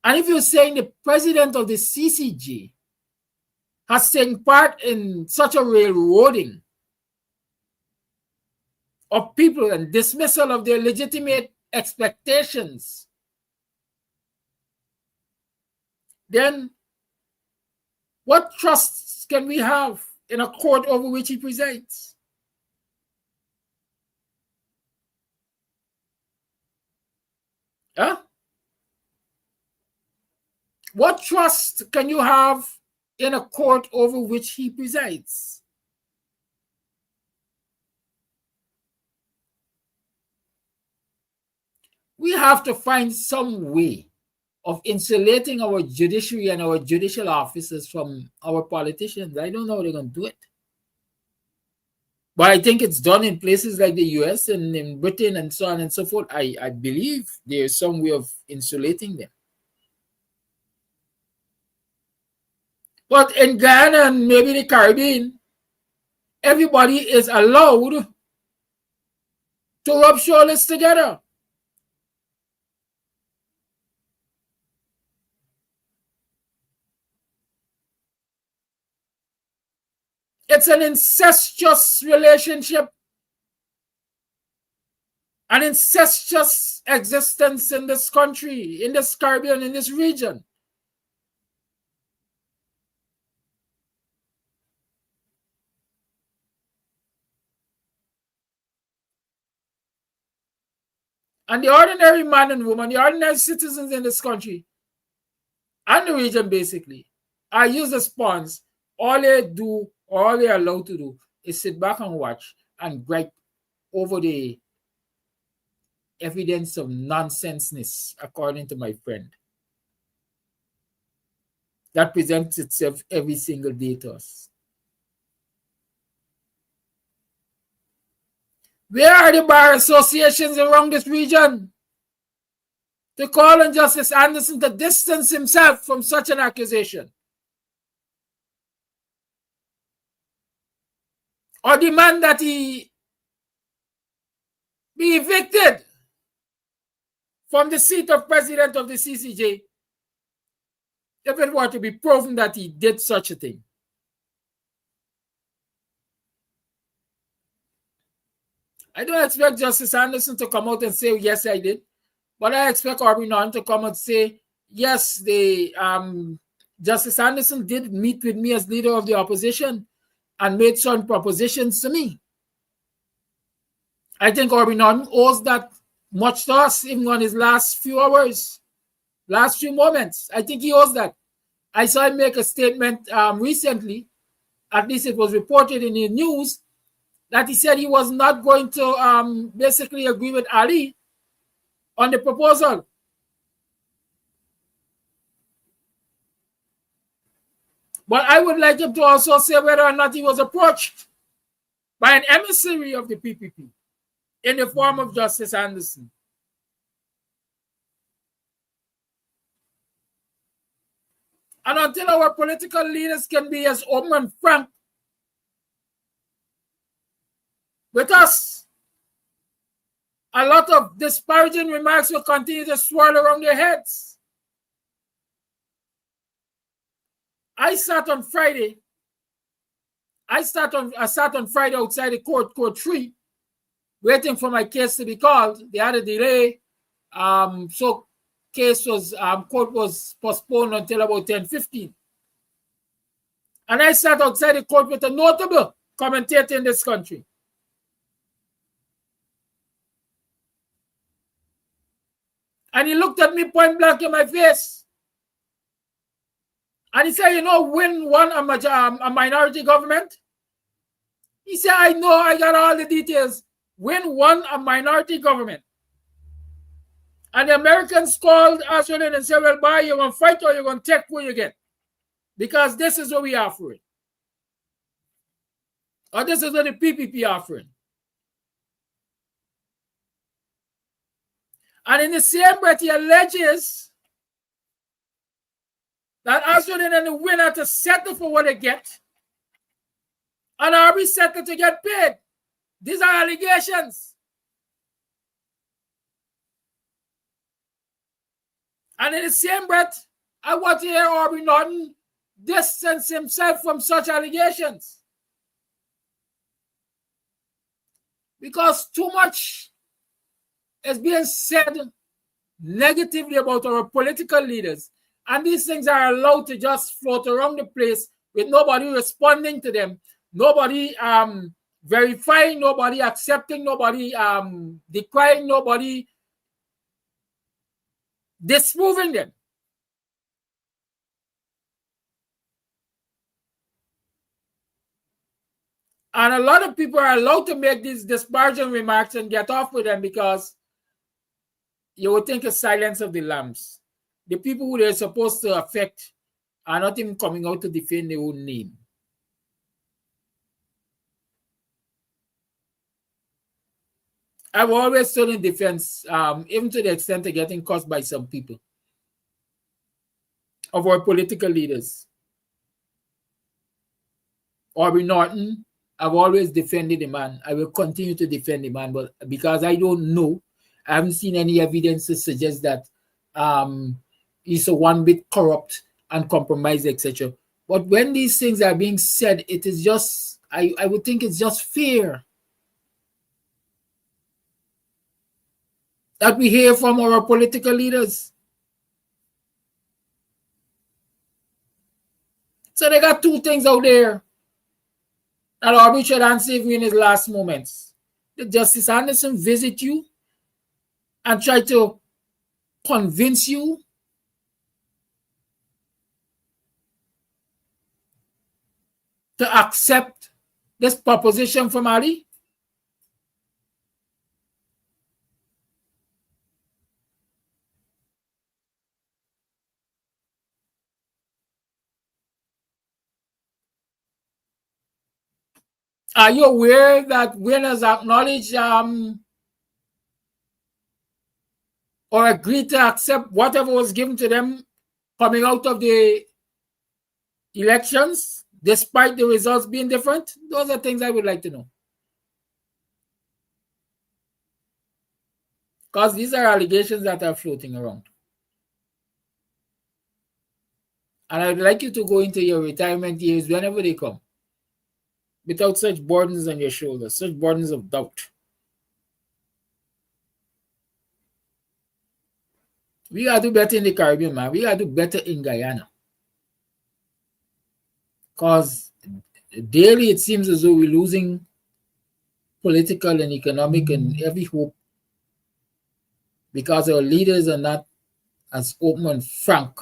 And if you're saying the president of the CCJ has taken part in such a railroading of people and dismissal of their legitimate expectations, then what trusts can we have in a court over which he presides? Huh? What trust can you have in a court over which he presides? We have to find some way of insulating our judiciary and our judicial officers from our politicians. I don't know how they're going to do it. But I think it's done in places like the US and in Britain and so on and so forth. I believe there's some way of insulating them. But in Guyana and maybe the Caribbean, everybody is allowed to rub shoulders together. It's an incestuous relationship, an incestuous existence in this country, in this Caribbean, in this region. And the ordinary man and woman, the ordinary citizens in this country and the region basically are used as pawns. All they do, all they're allowed to do is sit back and watch and gripe over the evidence of nonsenseness, according to my friend, that presents itself every single day to us. Where are the bar associations around this region to call on Justice Anderson to distance himself from such an accusation? Or demand that he be evicted from the seat of president of the CCJ if it were to be proven that he did such a thing? I don't expect Justice Anderson to come out and say, yes, I did. But I expect Aubrey Norton to come and say, yes, Justice Anderson did meet with me as leader of the opposition and made certain propositions to me. I think Aubrey Norton owes that much to us, even on his last few hours, last few moments. I think he owes that. I saw him make a statement recently, at least it was reported in the news, that he said he was not going to basically agree with Ali on the proposal. But I would like him to also say whether or not he was approached by an emissary of the PPP in the form of Justice Anderson. And until our political leaders can be as open and frank with us, a lot of disparaging remarks will continue to swirl around their heads. I sat on Friday outside the court 3, waiting for my case to be called. They had a delay, so court was postponed until about 10:15. And I sat outside the court with a notable commentator in this country. And he looked at me point blank in my face. And he said, when won a minority government? He said, I know, I got all the details. When won a minority government? And the Americans called Australian and said, well, boy, you're going to fight or you're going to take what you get. Because this is what we are offering. Or this is what the PPP offering. And in the same breath, he alleges that Australian and the winner to settle for what they get. And are we settled to get paid? These are allegations. And in the same breath, I want to hear Aubrey Norton distance himself from such allegations. Because too much is being said negatively about our political leaders, and these things are allowed to just float around the place with nobody responding to them, nobody verifying, nobody accepting, nobody decrying, nobody disproving them. And a lot of people are allowed to make these disparaging remarks and get off with them because you would think it's silence of the lambs. The people who they're supposed to affect are not even coming out to defend their own name. I've always stood in defense, even to the extent of getting cursed by some people, of our political leaders. Aubrey Norton, I've always defended the man. I will continue to defend the man, but because I don't know, I haven't seen any evidence to suggest that he's a one bit corrupt and compromised, etc. But when these things are being said, it is just, I would think it's just fear that we hear from our political leaders. So they got two things out there that Aubrey should answer in his last moments. Did Justice Anderson visit you and try to convince you to accept this proposition from Ali? Are you aware that winners acknowledge or agree to accept whatever was given to them coming out of the elections, despite the results being different? Those are things I would like to know. Because these are allegations that are floating around. And I would like you to go into your retirement years whenever they come, without such burdens on your shoulders, such burdens of doubt. We got to do better in the Caribbean, man. We got to do better in Guyana. Because daily it seems as though we're losing political and economic and every hope because our leaders are not as open and frank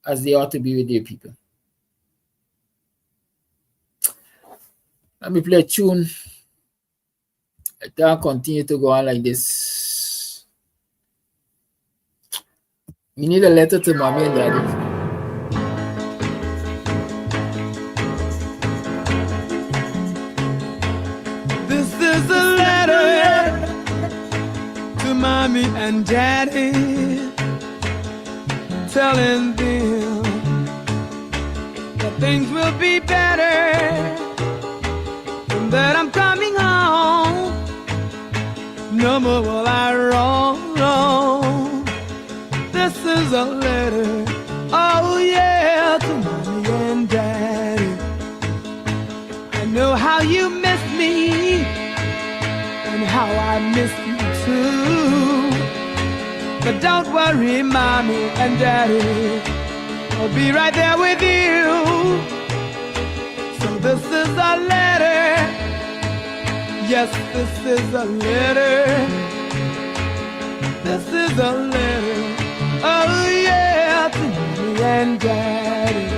as they ought to be with their people. Let me play a tune. I can't continue to go on like this. We need a letter to mommy and daddy. This is a letter to mommy and daddy, telling them that things will be better, that I'm coming home. No more will I roam. This is a letter, oh yeah, to mommy and daddy. I know how you miss me and how I miss you too. But don't worry, mommy and daddy, I'll be right there with you. So this is a letter. Yes, this is a letter. This is a letter. Oh yeah, to mommy and daddy.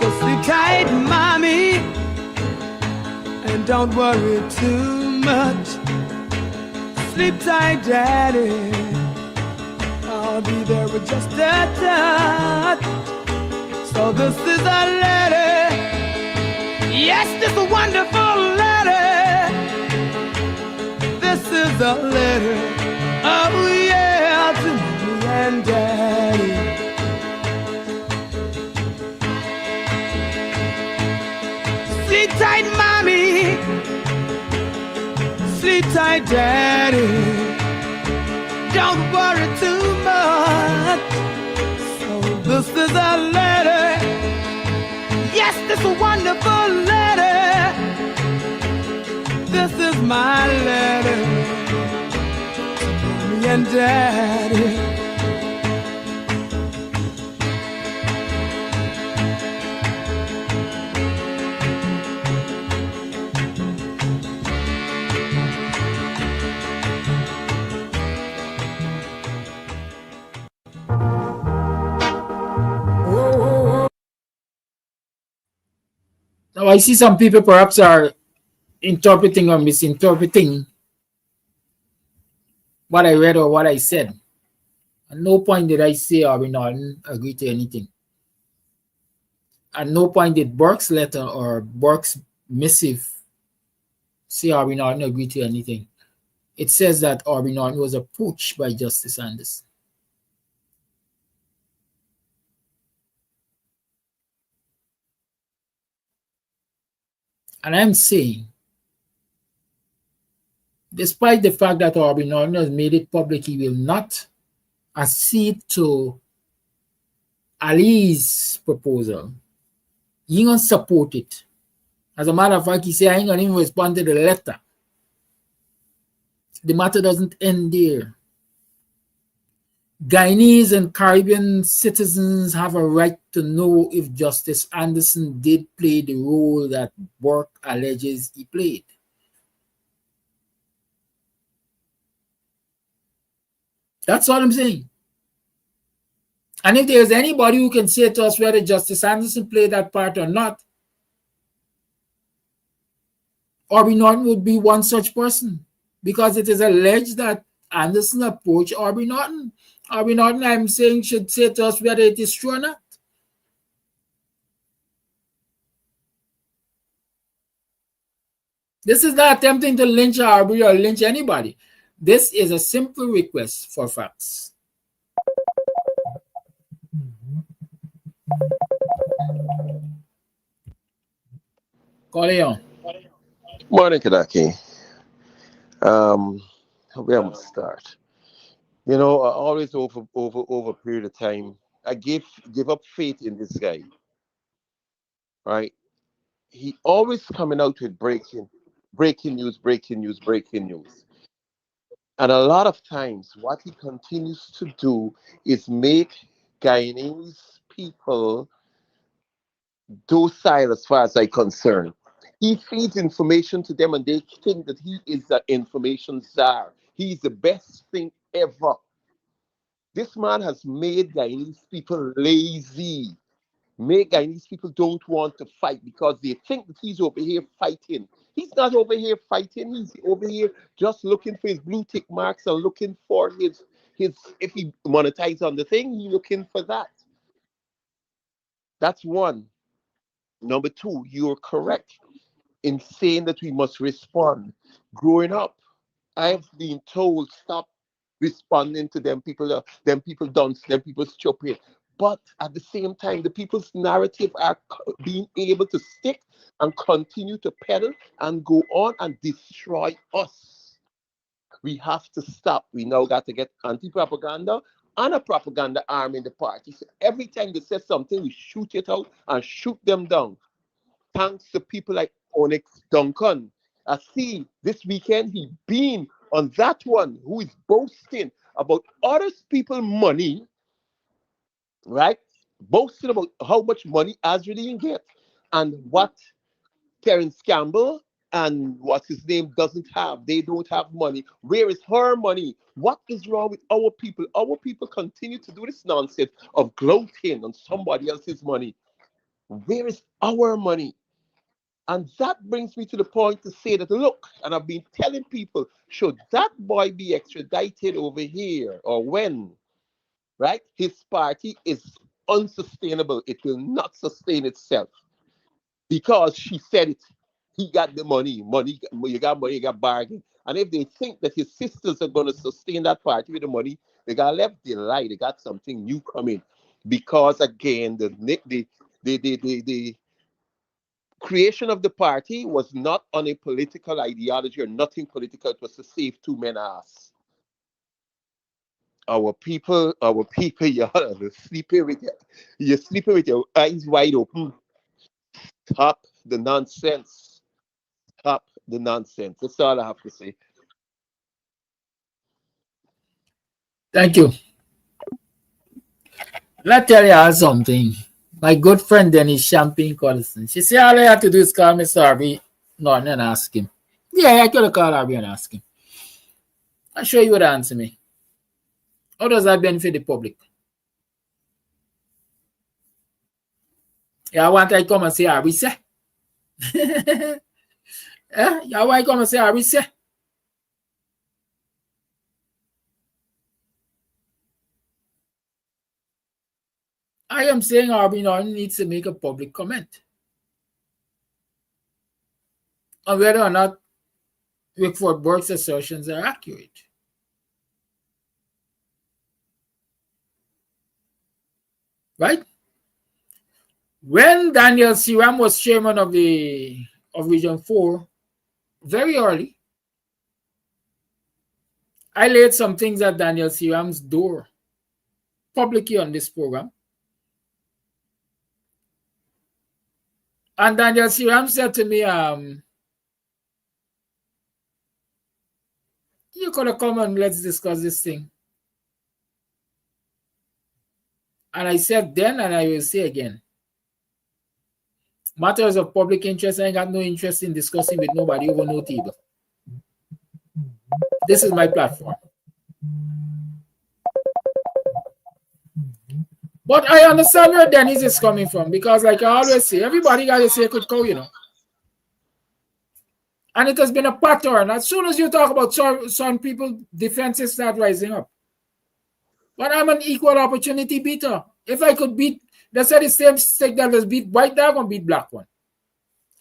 So sleep tight, mommy, and don't worry too much. Sleep tight, daddy, I'll be there with just a touch. So this is a letter. Yes, this is a wonderful letter. This is a letter. Oh yeah, to mommy and daddy. Sleep tight, mommy. Sleep tight, daddy. don't worry too much. So this is a letter. Yes, this is a wonderful letter. This is my letter to mommy and daddy. Now, I see some people perhaps are interpreting or misinterpreting what I read or what I said. At no point did I say Aubrey Norton agree to anything. At no point did Burke's letter or Burke's missive say Aubrey Norton agree to anything. It says that Aubrey Norton was approached by Justice Anderson. And I'm saying, despite the fact that Aubrey Norton has made it public he will not accede to Ali's proposal, he ain't gonna support it. As a matter of fact, he said, I ain't gonna even respond to the letter. The matter doesn't end there. Guyanese and Caribbean citizens have a right to know if Justice Anderson did play the role that Burke alleges he played. That's all I'm saying. And if there's anybody who can say to us whether Justice Anderson played that part or not, Aubrey Norton would be one such person, because it is alleged that Anderson approached Aubrey Norton. Aubrey Norton, I'm saying, should say to us whether it is true or not. This is not attempting to lynch Aubrey or lynch anybody. This is a simple request for facts. Corleone. Morning, Kadaki. Where I'm gonna start? You know, I always over a period of time, I give up faith in this guy. Right? He always coming out with breaking news, breaking news, breaking news. And a lot of times, what he continues to do is make Guyanese people docile as far as I'm concerned. He feeds information to them and they think that he is the information czar. He's the best thing ever. This man has made Guyanese people lazy. Made Guyanese people don't want to fight because they think that he's over here fighting. He's not over here fighting. He's over here just looking for his blue tick marks and looking for his if he monetize on the thing, he's looking for that. That's one. Number two, you're correct in saying that we must respond. Growing up, I've been told stop responding to them people. Them people dunce. Them people stupid. But at the same time, the people's narrative are being able to stick and continue to peddle and go on and destroy us. We have to stop. We now got to get anti-propaganda and a propaganda arm in the party. So every time they say something, we shoot it out and shoot them down. Thanks to people like Onyx Duncan. I see this weekend he been on that one who is boasting about other people's money, right? Boasting about how much money Azraelin get and what Terence Campbell and what's his name doesn't have. They don't have money. Where is her money? What is wrong with our people? Our people continue to do this nonsense of gloating on somebody else's money. Where is our money? And that brings me to the point to say that, look, and I've been telling people, should that boy be extradited over here or when, right? His party is unsustainable. It will not sustain itself because she said it. He got the money. You got money, you got bargain. And if they think that his sisters are going to sustain that party with the money, they got left the lie. They got something new coming. Because again, the creation of the party was not on a political ideology or nothing political. It was to save two men ass. our people, you're sleeping with your eyes wide open. Stop the nonsense. Stop the nonsense. That's all I have to say. Thank you. Let me tell you all something. My good friend Dennis Champagne Collison. She said all I had to do is call Mr. Harvey Norton and ask him. Yeah, I could have called Harvey and asked him. I'm sure you would answer me. How does that benefit the public? Yeah, I want to come and say Harvey say. Yeah, why come and say Harvey say? I am saying Harvey Norton needs to make a public comment on whether or not Wickford Burke's assertions are accurate. Right? When Daniel Siram was chairman of Region 4, very early, I laid some things at Daniel Siram's door publicly on this program. And Daniel Siram said to me, you could have come and let's discuss this thing. And I said then, and I will say again, matters of public interest, I ain't got no interest in discussing with nobody over no table. This is my platform. But I understand where Dennis is coming from, because like I always say, everybody got a sacred cow, you know. And it has been a pattern. As soon as you talk about some people, defenses start rising up. But I'm an equal opportunity beater. If I could beat, they said the same stick that was beat white dog and beat black one.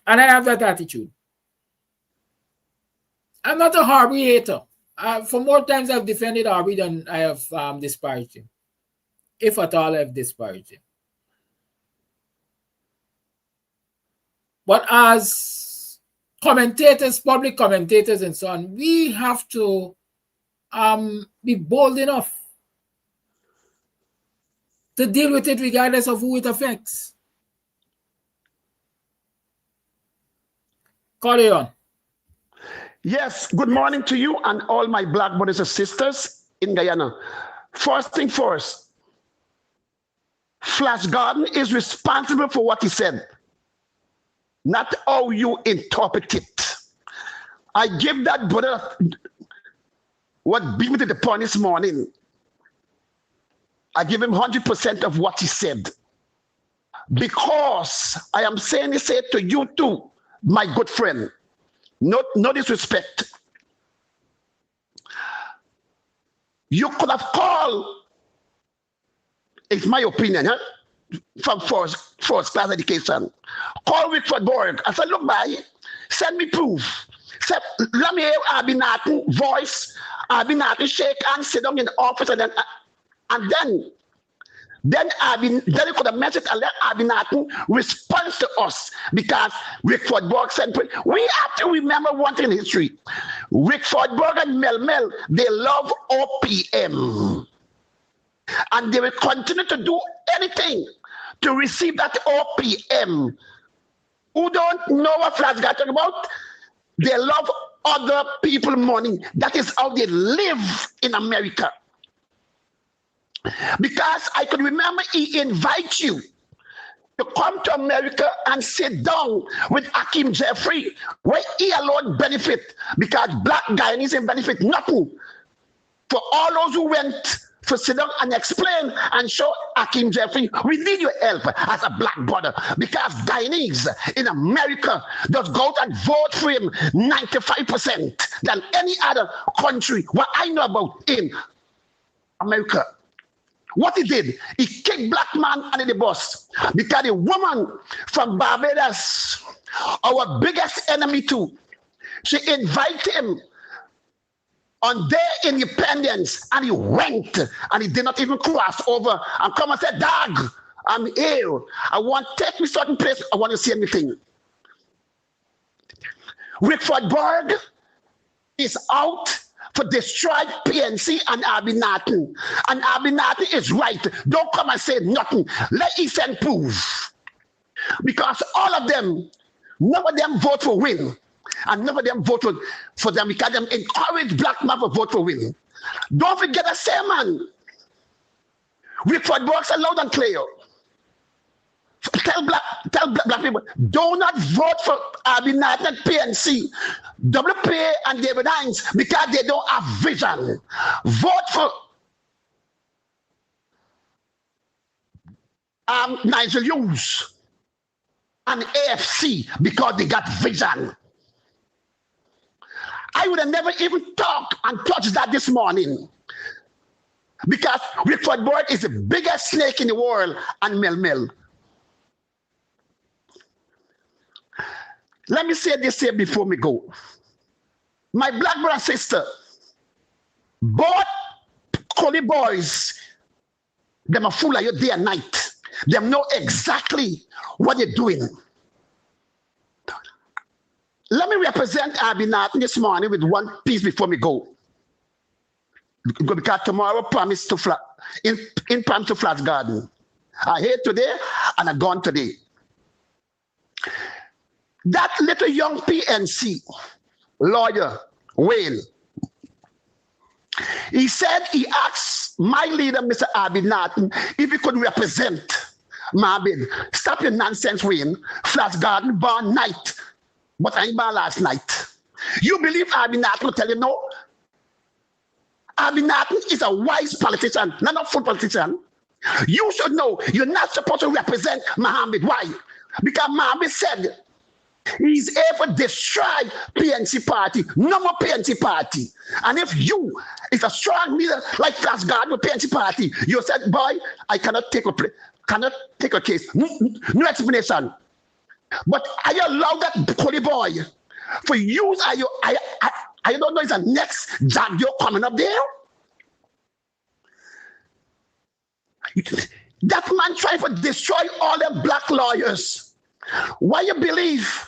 And I have that attitude. I'm not a Harvey hater. For more times I've defended Harvey than I have disparaged him. If at all I've disparaged him. But as commentators, public commentators and so on, we have to be bold enough to deal with it regardless of who it affects. Call it on. Yes, good morning to you and all my black brothers and sisters in Guyana. First thing first, Flash Gordon is responsible for what he said, not how you interpret it. I give that brother what beat me to the point this morning. I give him 100% of what he said. Because I am saying this to you too, my good friend. No disrespect. You could have called, it's my opinion, from first class education. Call Wickford Borg. I said, look, by, send me proof. Say, let me hear Abinatin voice, Abinatin shake and sit down in the office, and then you could have messaged and let Abinatin respond to us, because Wickford Borg said, we have to remember one thing in history. Wickford Borg and Mel, they love OPM. And they will continue to do anything to receive that OPM. Who don't know what Flash got talking about? They love other people's money. That is how they live in America. Because I could remember he invites you to come to America and sit down with Hakeem Jeffrey, where he alone benefit, because black Guyanese benefit nothing. For all those who went to sit down and explain and show Hakeem Jeffrey, we need your help as a black brother, because Guyanese in America does go out and vote for him 95% than any other country what I know about in America. What he did, he kicked black man under the bus, because the woman from Barbados, our biggest enemy too, she invited him on their independence, and he went, and he did not even cross over and come and say, Dog, I'm here. I want to take me certain place. I want to see anything. Wickford Borg is out for destroy PNC and Abinaton. And Abinaton is right. Don't come and say nothing. Let Eastern prove. Because all of them, none of them vote for win. And none of them vote for them because them encourage black man to vote for win. Don't forget the same man. Richard Brooks are loud and clear. Tell black people, do not vote for Abinat and PNC, WP and David Hines because they don't have vision. Vote for Nigel Hughes and AFC because they got vision. I would have never even talked and touched that this morning because Richard Boyd is the biggest snake in the world and Mel. Let me say this here before we go. My black brother and sister, both Collie boys, them are full of you day and night. Them know exactly what they're doing. Let me represent Abinat this morning with one piece before we go. Because tomorrow promise to in promise to Flats Garden. I here today and I gone today. That little young PNC lawyer, Wayne, he said he asked my leader, Mr. Abinat, if he could represent Marvin. Stop your nonsense, Wayne. Flats Garden, born night. But I ain't born last night. You believe Abinat will tell you no? Abinat is a wise politician, not a fool politician. You should know you're not supposed to represent Mohammed. Why? Because Mohammed said he's able to destroy PNC party, no more PNC party. And if you is a strong leader like Flats Garden with PNC party, you said, boy, I cannot take a case. No explanation. But I allow that Collie boy for use. I don't know, is the next Jadio coming up there? That man trying to destroy all the black lawyers. Why you believe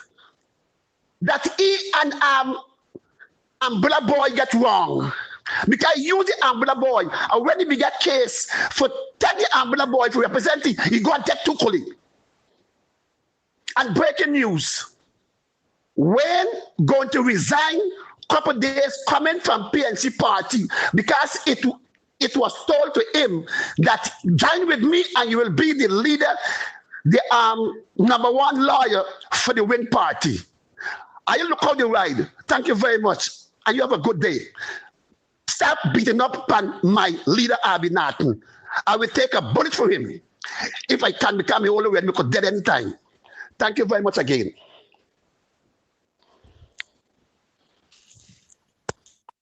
that he and Umbrella Boy get wrong? Because you the Umbrella Boy already we get case for 10 Umbrella Boy to represent him. He go and take 2 colleagues. And breaking news, when going to resign couple days coming from PNC party because it was told to him that join with me and you will be the leader, the #1 lawyer for the Win party. I look how they ride. Thank you very much. And you have a good day. Stop beating up on my leader, Abinat. I will take a bullet for him. If I can become a holy red, we could dead anytime. Thank you very much again.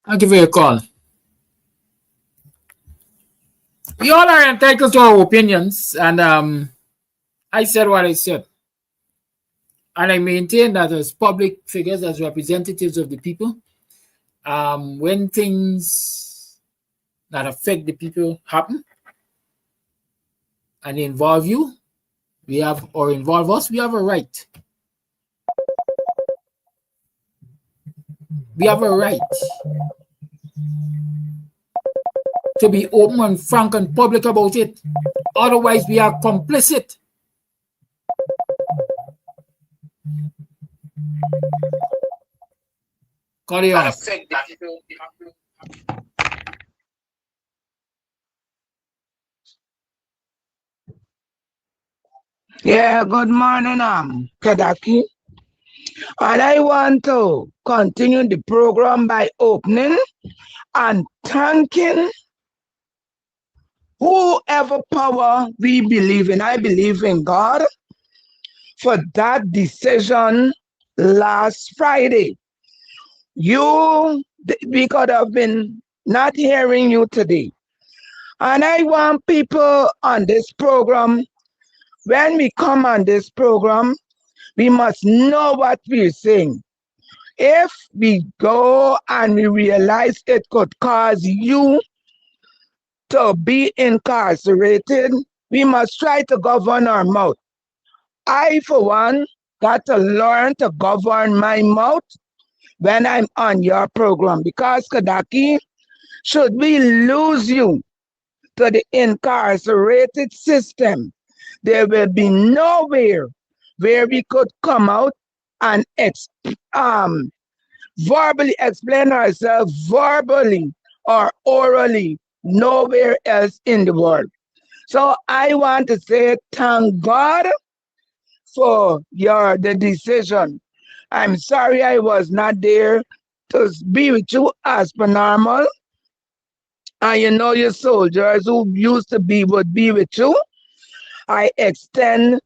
Thank you for your call. We all are entitled to our opinions, and I said what I said. And I maintain that as public figures, as representatives of the people, when things that affect the people happen and involve you, or involve us, we have a right. We have a right to be open and frank and public about it. Otherwise, we are complicit. Carry on. Yeah, good morning, Kadaki. And I want to continue the program by opening and thanking whoever power we believe in. I believe in God for that decision last Friday. We could have been not hearing you today. And I want people on this program, when we come on this program, we must know what we're saying. If we go and we realize it could cause you to be incarcerated, we must try to govern our mouth. I, for one, got to learn to govern my mouth when I'm on your program. Because Kadaki, should we lose you to the incarcerated system, there will be nowhere where we could come out and verbally explain ourselves verbally or orally, nowhere else in the world. So I want to say thank God for the decision. I'm sorry I was not there to be with you as per normal. And you know your soldiers who used to be would be with you. I extend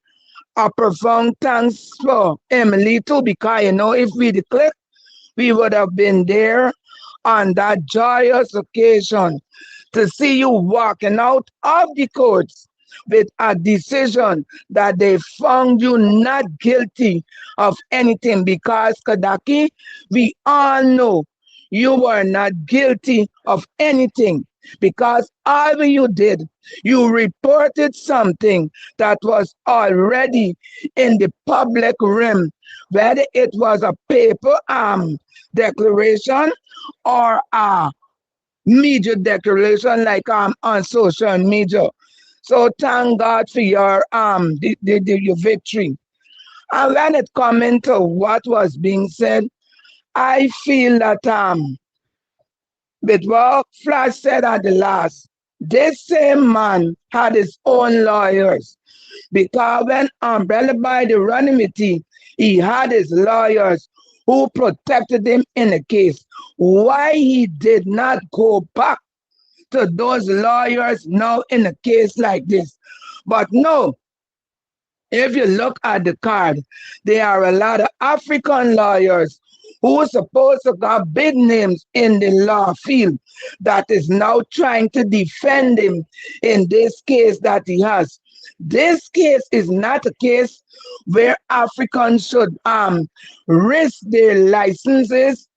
a profound thanks for Emily too, because you know if we declared, we would have been there on that joyous occasion to see you walking out of the courts with a decision that they found you not guilty of anything, because Kadaki, we all know you were not guilty of anything, because all you did, you reported something that was already in the public realm, whether it was a paper declaration or a media declaration like on social media. So thank God for your your victory. And when it comes into what was being said, I feel that with what Flash said at the last, this same man had his own lawyers, because when umbrella by the anonymity, he had his lawyers who protected him in the case. Why he did not go back to those lawyers now in a case like this? But no, if you look at the card, there are a lot of African lawyers who are supposed to have big names in the law field that is now trying to defend him in this case that he has. This case is not a case where Africans should risk their licenses,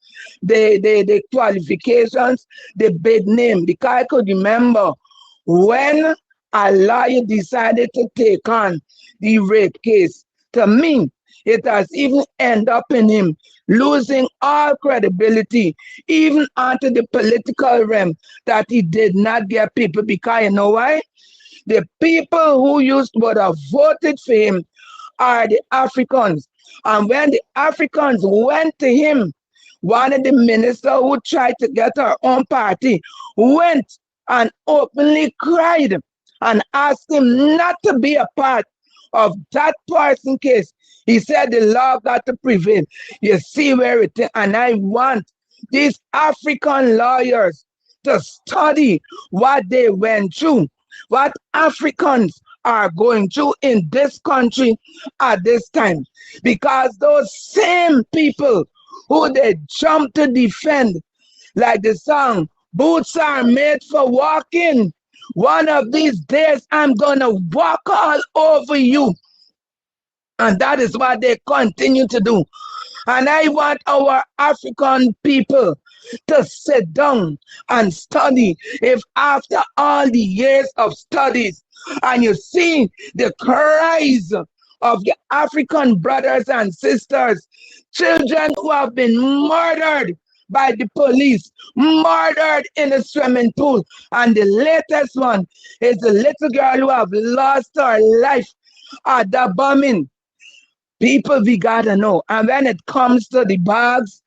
the qualifications, the big name. Because I could remember when a lawyer decided to take on the rape case, to me, it has even ended up in him losing all credibility, even onto the political realm, that he did not get people. Because you know why? The people who would have voted for him are the Africans. And when the Africans went to him, one of the ministers who tried to get her own party went and openly cried and asked him not to be a part of that person case. He said the law got to prevail. You see where it is. And I want these African lawyers to study what they went through, what Africans are going through in this country at this time. Because those same people who they jump to defend, like the song, boots are made for walking. One of these days, I'm going to walk all over you. And that is what they continue to do. And I want our African people to sit down and study. If after all the years of studies, and you see the cries of the African brothers and sisters, children who have been murdered by the police, murdered in a swimming pool. And the latest one is the little girl who have lost her life at the bombing. People, we gotta know. And when it comes to the bags,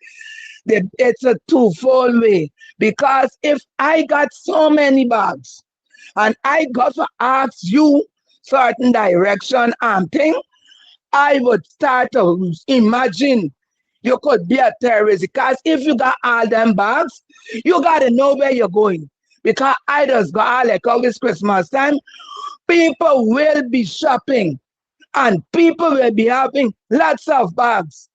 it's a twofold way. Because if I got so many bags and I got to ask you certain direction and thing, I would start to imagine you could be a terrorist. Because if you got all them bags, you gotta know where you're going. Because I just got like always Christmas time, people will be shopping and people will be having lots of bags.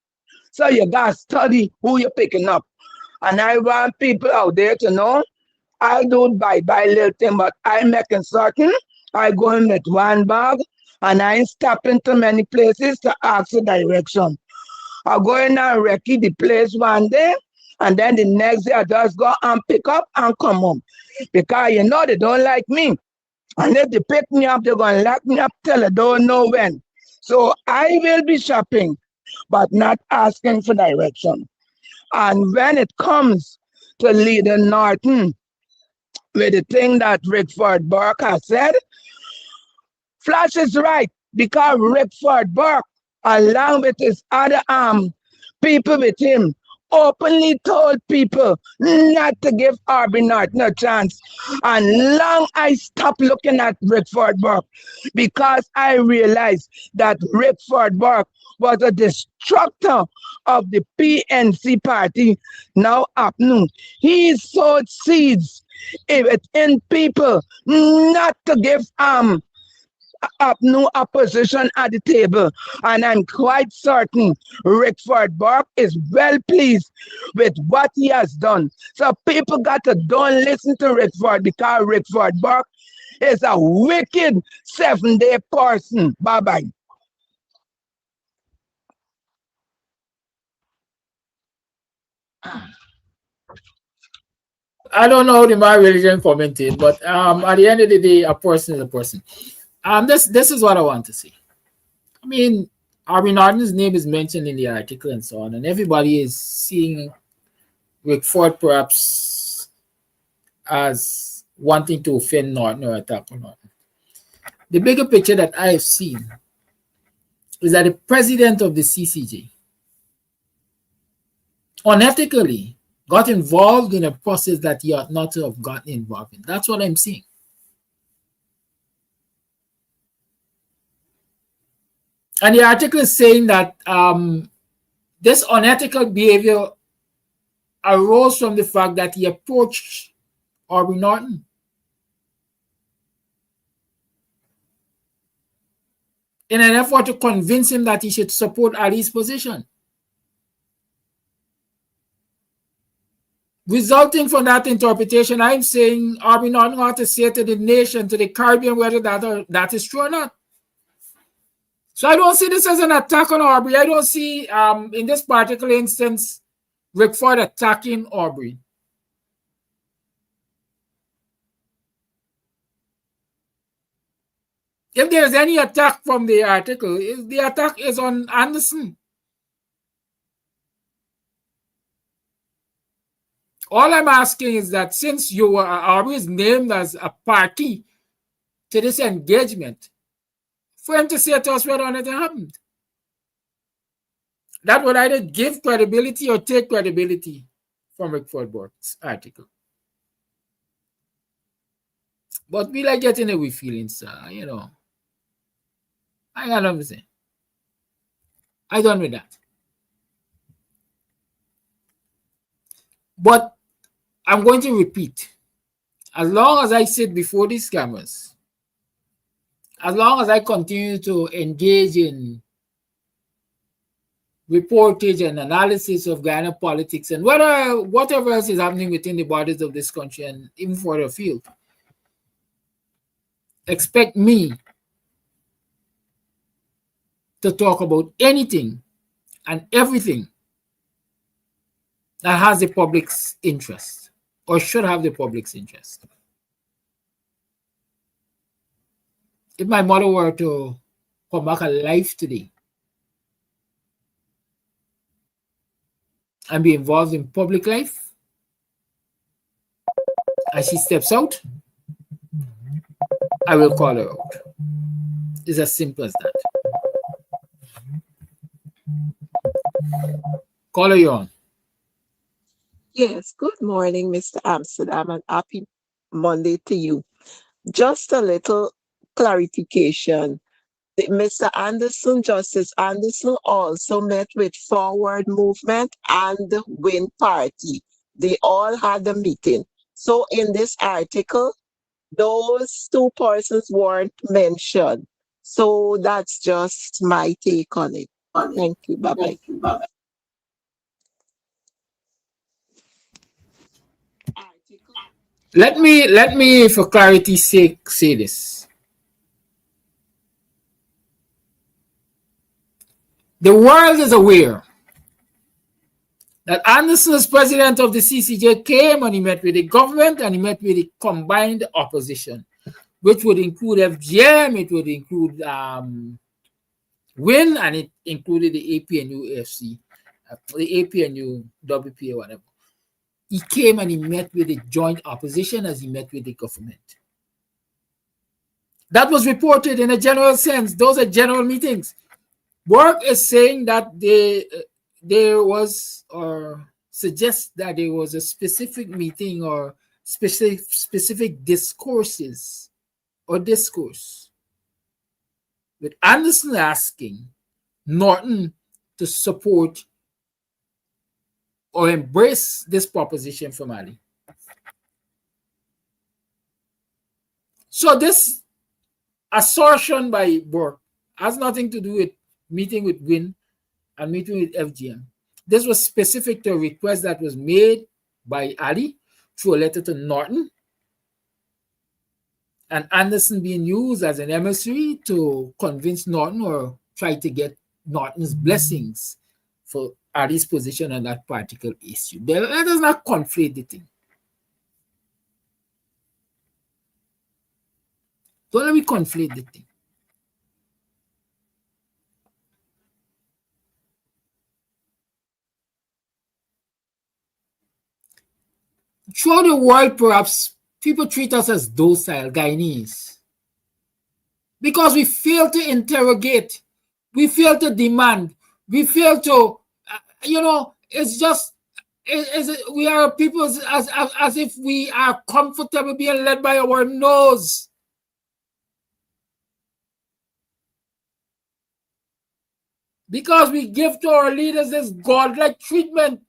So you got to study who you're picking up. And I want people out there to know, I don't buy little thing, but I'm making certain I go in with one bag and I ain't stopping to many places to ask the direction. I go in and recce the place one day, and then the next day I just go and pick up and come home. Because you know they don't like me. And if they pick me up, they're going to lock me up till I don't know when. So I will be shopping, but not asking for direction. And when it comes to leader Norton, with the thing that Rickford Burke has said, Flash is right, because Rickford Burke, along with his other people with him, openly told people not to give Aubrey Norton a chance. And long I stopped looking at Rickford Burke, because I realized that Rickford Burke was a destructor of the PNC party now happening. He sowed seeds within people not to give up no opposition at the table, and I'm quite certain Rickford Burke is well pleased with what he has done. So people got to don't listen to Rickford, because Rickford Burke is a wicked 7-day person. Bye-bye. I don't know how the my religion commented, but at the end of the day, a person is a person. This is what I want to say. I mean, Aubrey Norton's name is mentioned in the article and so on, and everybody is seeing Rickford perhaps as wanting to offend Norton or attack Norton. The bigger picture that I have seen is that the president of the CCJ unethically got involved in a process that he ought not to have gotten involved in. That's what I'm seeing. And the article is saying that this unethical behavior arose from the fact that he approached Aubrey Norton in an effort to convince him that he should support Ali's position. Resulting from that interpretation, I'm saying Aubrey Norton ought to say to the nation, to the Caribbean, whether that is true or not. So I don't see this as an attack on Aubrey. I don't see, in this particular instance, Rickford attacking Aubrey. If there's any attack from the article, the attack is on Anderson. All I'm asking is that since Aubrey is named as a party to this engagement, for him to say to us whether or not it happened. That would either give credibility or take credibility from Rickford Burke's article. But we like getting away feelings, you know. I got nothing to say. I done with that. But I'm going to repeat. As long as I sit before these cameras, as long as I continue to engage in reportage and analysis of Guyana politics and whatever else is happening within the borders of this country and even further afield, expect me to talk about anything and everything that has the public's interest or should have the public's interest. If my mother were to come back alive today and be involved in public life, and she steps out, I will call her out. It's as simple as that. Caller, you on. Yes, good morning, Mr. Amsterdam, and happy Monday to you. Just a little clarification. Mr. Anderson, Justice Anderson, also met with Forward Movement and the Win Party. They all had a meeting. So in this article, those two persons weren't mentioned. So that's just my take on it. Thank you. Bye-bye. Let me, for clarity's sake, say this. The world is aware that Anderson, as president of the CCJ, came and he met with the government and he met with the combined opposition, which would include FGM, it would include WIN, and it included the APNU AFC. the APNU, WPA, whatever. He came and he met with the joint opposition as he met with the government. That was reported in a general sense. Those are general meetings. Work is saying that there was, or suggests that there was a specific meeting or specific discourses or discourse with Anderson asking Norton to support or embrace this proposition from Ali. So this assertion by Burke has nothing to do with meeting with Win and meeting with FGM. This was specific to a request that was made by Ali through a letter to Norton, and Anderson being used as an emissary to convince Norton or try to get Norton's blessings for Ali's position on that particular issue. Let us not conflate the thing. Don't let me conflate the thing. Throughout the world, perhaps people treat us as docile Guyanese because we fail to interrogate, we fail to demand, we fail to, it's just, we are people as if we are comfortable being led by our nose. Because we give to our leaders this godlike treatment.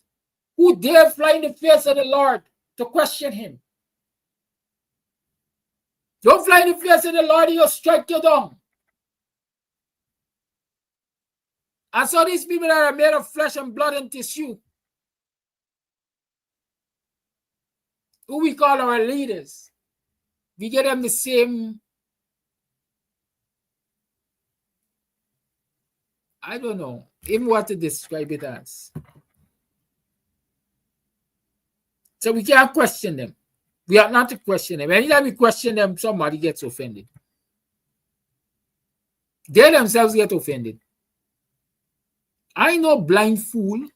Who dare fly in the face of the Lord to question him? Don't fly in the face of the Lord, he'll strike you down. And so these people that are made of flesh and blood and tissue, who we call our leaders, we give them the same, I don't know, even what to describe it as. So we can't question them. We are not to question them. Anytime we question them, somebody gets offended. They themselves get offended. I know blind fool,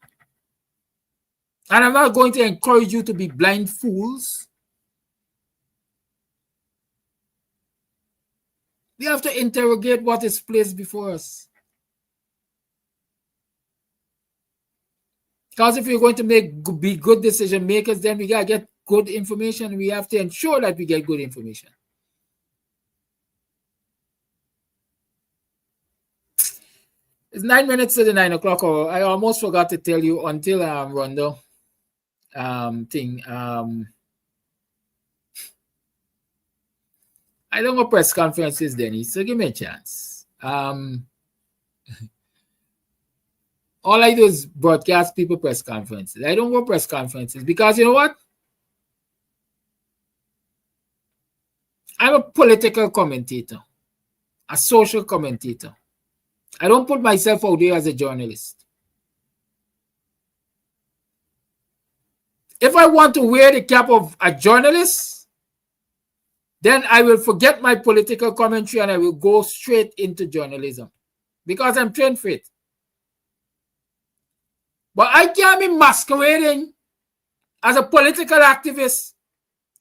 and I'm not going to encourage you to be blind fools. We have to interrogate what is placed before us. Because if we're going to be good decision makers, then we got to get good information. We have to ensure that we get good information. It's 9 minutes to the 9 o'clock hour. I almost forgot to tell you until Rondo thing. I don't go press conferences, Dennis, so give me a chance. All I do is broadcast people press conferences. I don't go press conferences because you know what? I'm a political commentator, a social commentator. I don't put myself out there as a journalist. If I want to wear the cap of a journalist, then I will forget my political commentary and I will go straight into journalism because I'm trained for it. But I can't be masquerading as a political activist,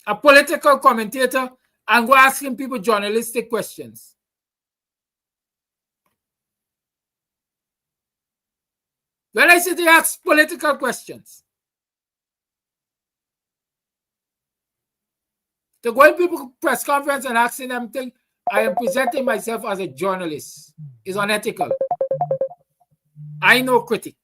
a political commentator, and go asking people journalistic questions. When I sit there, ask political questions. To go in people's press conference and asking them things, I am presenting myself as a journalist. It's unethical. I know critic.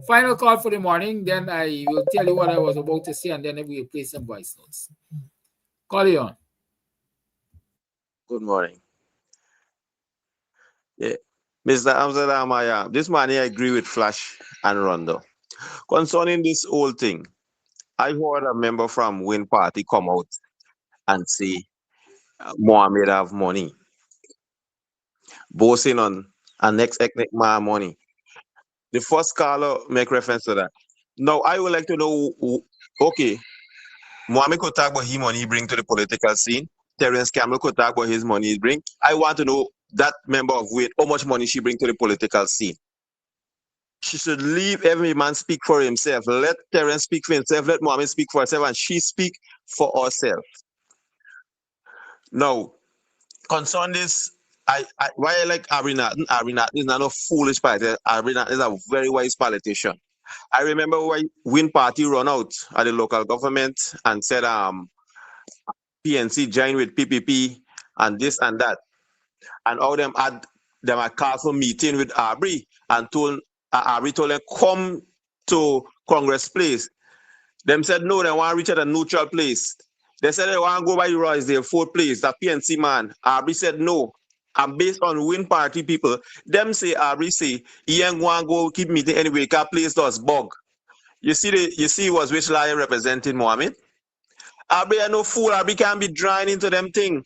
Final call for the morning, then I will tell you what I was about to say, and then we will play some voice notes. Call you on. Good morning. Yeah. Mr. Amsterdam, this man here agree with Flash and Rondo. Concerning this whole thing, I heard a member from Win Party come out and say Mohammed have money. Boasting on an ethnic man money. The first caller make reference to that. Now, I would like to know, okay, Mohammed could talk about his money he bring to the political scene. Terence Campbell could talk about his money he bring. I want to know that member of Win, how much money she bring to the political scene. she should leave every man speak for himself. Let Terence speak for himself. Let Mohammed speak for herself, and she speak for herself. Now, concern this, why I like Arena. Arena is not a foolish party. Arena is a very wise politician. I remember when Win Party run out at the local government and said PNC joined with PPP and this and that, and all them had them a call for meeting with Aubrey and told Aubrey told them come to Congress Place. Them said no, they want to reach at a neutral place. They said they want to go by Royce, their fourth place, the PNC man. Aubrey said no. And based on Win Party people, them say Aubrey say he ain't going to go keep meeting anyway, because place does bug. You see was which liar representing Mohammed? Aubrey are no fool. Aubrey can't be drawing into them thing.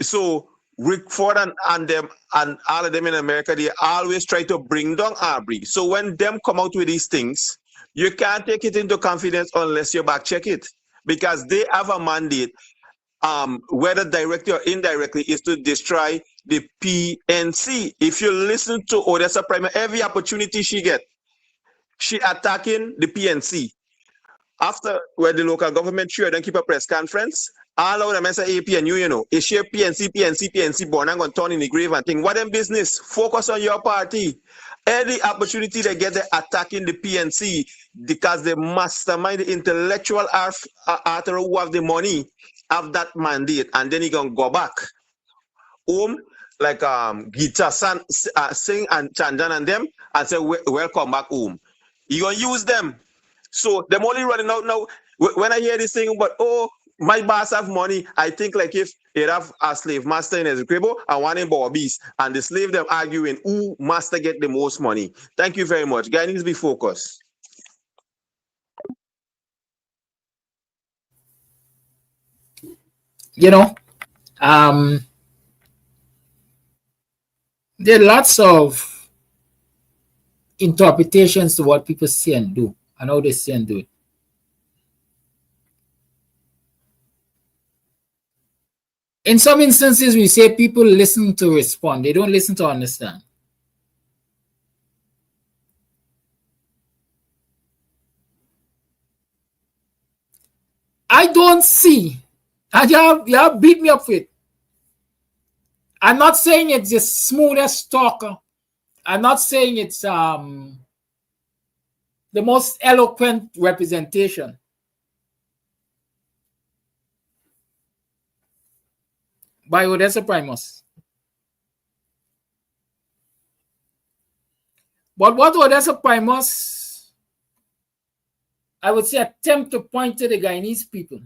So Rick Ford and them and all of them in America, they always try to bring down Aubrey. So when them come out with these things, you can't take it into confidence unless you back check it, because they have a mandate, whether directly or indirectly, is to destroy the PNC. If you listen to Odessa Prime, every opportunity she get, she attacking the PNC. After where the local government sure don't keep a press conference, all of them say APNU, you know, is share PNC, born and going to turn in the grave and think, what them business? Focus on your party. Any opportunity they get, they're attacking the PNC because they mastermind the intellectual author who have the money, have that mandate, and then he can go back home like Gita Singh and Chandan and them and say, welcome back home. You gonna use them. So them only running out now. When I hear this thing, but oh, my boss have money, I think like if it have a slave master in his crib and one in Bobby's, and the slave them arguing who master get the most money. Thank you very much. Guys, needs to be focused. You know, there are lots of interpretations to what people say and do, and how they say and do it. In some instances, we say people listen to respond. They don't listen to understand. I don't see, and you have beat me up with it. I'm not saying it's the smoothest talker. I'm not saying it's the most eloquent representation. By Odessa Primus. But what Odessa Primus, I would say, attempt to point to the Guyanese people,